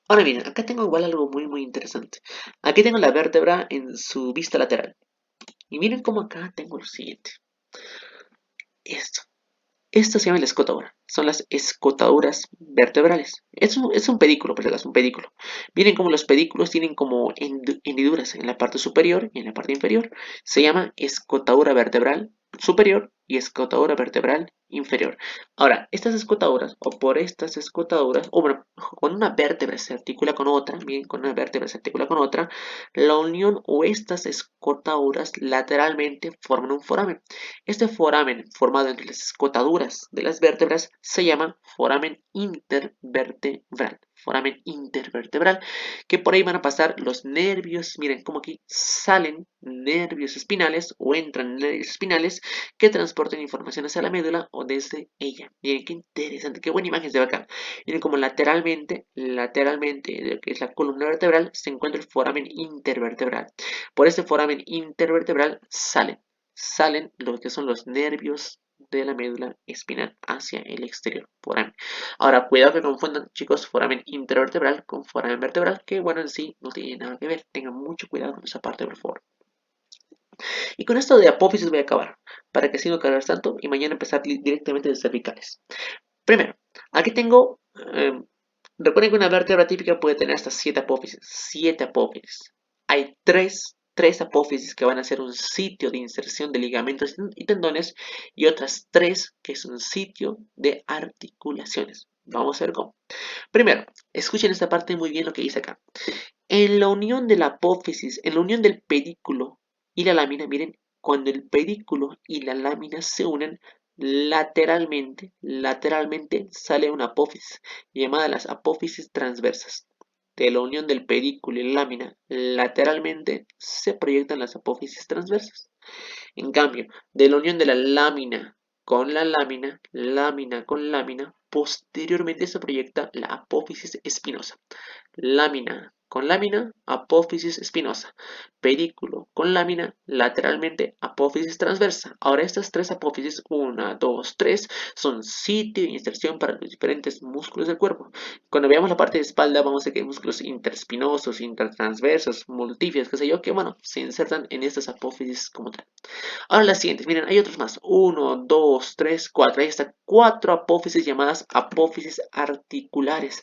Ahora miren, acá tengo igual algo muy muy interesante. Aquí tengo la vértebra en su vista lateral. Y miren cómo acá tengo lo siguiente. Esto. Esto se llama la escotadura. Son las escotaduras vertebrales. Es un pedículo, pero es un pedículo. Miren cómo los pedículos tienen como hendiduras en la parte superior y en la parte inferior. Se llama escotadura vertebral superior y escotadura vertebral inferior. Ahora, estas escotaduras, o por estas escotaduras, o bueno, con una vértebra se articula con otra, miren, con una vértebra se articula con otra, la unión o estas escotaduras lateralmente forman un foramen. Este foramen formado entre las escotaduras de las vértebras se llama foramen intervertebral. Foramen intervertebral, que por ahí van a pasar los nervios. Miren cómo aquí salen nervios espinales o entran nervios espinales que transportan información hacia la médula o desde ella. Miren qué interesante, qué buena imagen se ve acá. Miren como lateralmente, de lo que es la columna vertebral, se encuentra el foramen intervertebral. Por este foramen intervertebral salen lo que son los nervios de la médula espinal hacia el exterior, foramen. Ahora, cuidado que confundan, chicos, foramen intervertebral con foramen vertebral, que bueno, en sí no tiene nada que ver. Tengan mucho cuidado con esa parte, por favor. Y con esto de apófisis voy a acabar, para que así no cargar tanto y mañana empezar directamente de cervicales. Primero, aquí tengo, recuerden que una vértebra típica puede tener hasta 7 apófisis, 7 apófisis. Hay tres apófisis que van a ser un sitio de inserción de ligamentos y tendones y otras 3 que es un sitio de articulaciones. Vamos a ver cómo. Primero, escuchen esta parte muy bien lo que dice acá. En la unión de la apófisis, en la unión del pedículo y la lámina, miren, cuando el pedículo y la lámina se unen lateralmente sale una apófisis, llamada las apófisis transversas. De la unión del pedículo y la lámina lateralmente se proyectan las apófisis transversas. En cambio, de la unión de la lámina con lámina, posteriormente se proyecta la apófisis espinosa. Lámina con lámina, apófisis espinosa. Pedículo con lámina, lateralmente, apófisis transversa. Ahora estas 3 apófisis, 1, 2, 3, son sitio de inserción para los diferentes músculos del cuerpo. Cuando veamos la parte de espalda, vamos a ver que hay músculos interspinosos, intertransversos, multífidos, qué sé yo, que bueno, se insertan en estas apófisis como tal. Ahora las siguientes, miren, hay otros más. 1, 2, 3, 4. Ahí están 4 apófisis llamadas apófisis articulares.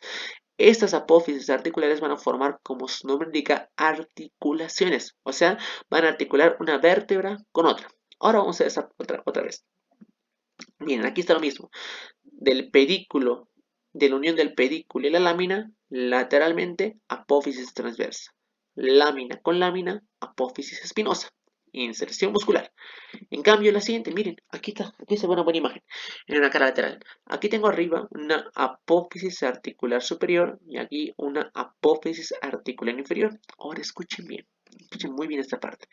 Estas apófisis articulares van a formar, como su nombre indica, articulaciones. O sea, van a articular una vértebra con otra. Ahora vamos a ver esa otra vez. Miren, aquí está lo mismo. Del pedículo, de la unión del pedículo y la lámina, lateralmente, apófisis transversa. Lámina con lámina, apófisis espinosa. Inserción muscular. En cambio, la siguiente, miren, aquí se ve una buena imagen, en una cara lateral. Aquí tengo arriba una apófisis articular superior y aquí una apófisis articular inferior. Ahora escuchen muy bien esta parte.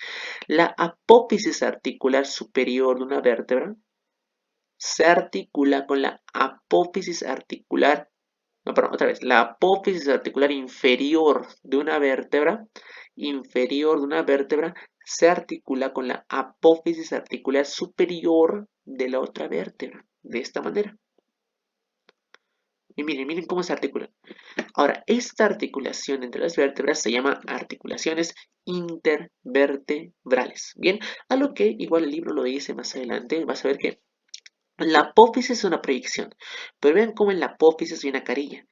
La apófisis articular superior de una vértebra se articula con la apófisis articular, no, perdón, otra vez, la apófisis articular inferior de una vértebra se articula con la apófisis articular superior de la otra vértebra, de esta manera. Y miren, miren cómo se articula. Ahora, esta articulación entre las vértebras se llama articulaciones intervertebrales. Bien, a lo que igual el libro lo dice más adelante, vas a ver que la apófisis es una proyección, pero vean cómo en la apófisis hay una carilla.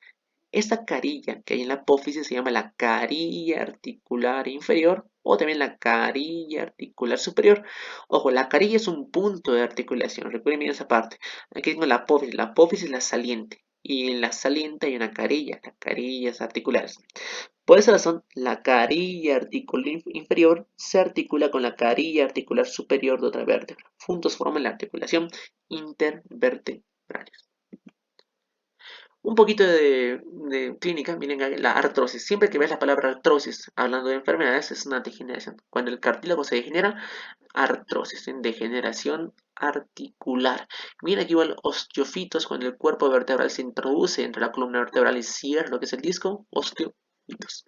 Esta carilla que hay en la apófisis se llama la carilla articular inferior o también la carilla articular superior. Ojo, la carilla es un punto de articulación. Recuerden bien esa parte. Aquí tengo la apófisis. La apófisis es la saliente. Y en la saliente hay una carilla, las carillas articulares. Por esa razón, la carilla articular inferior se articula con la carilla articular superior de otra vértebra. Juntos forman la articulación intervertebral. Un poquito de clínica, miren la artrosis. Siempre que ves la palabra artrosis hablando de enfermedades es una degeneración. Cuando el cartílago se degenera, artrosis, en degeneración articular. Miren aquí igual osteofitos cuando el cuerpo vertebral se introduce entre la columna vertebral y cierra lo que es el disco, osteofitos.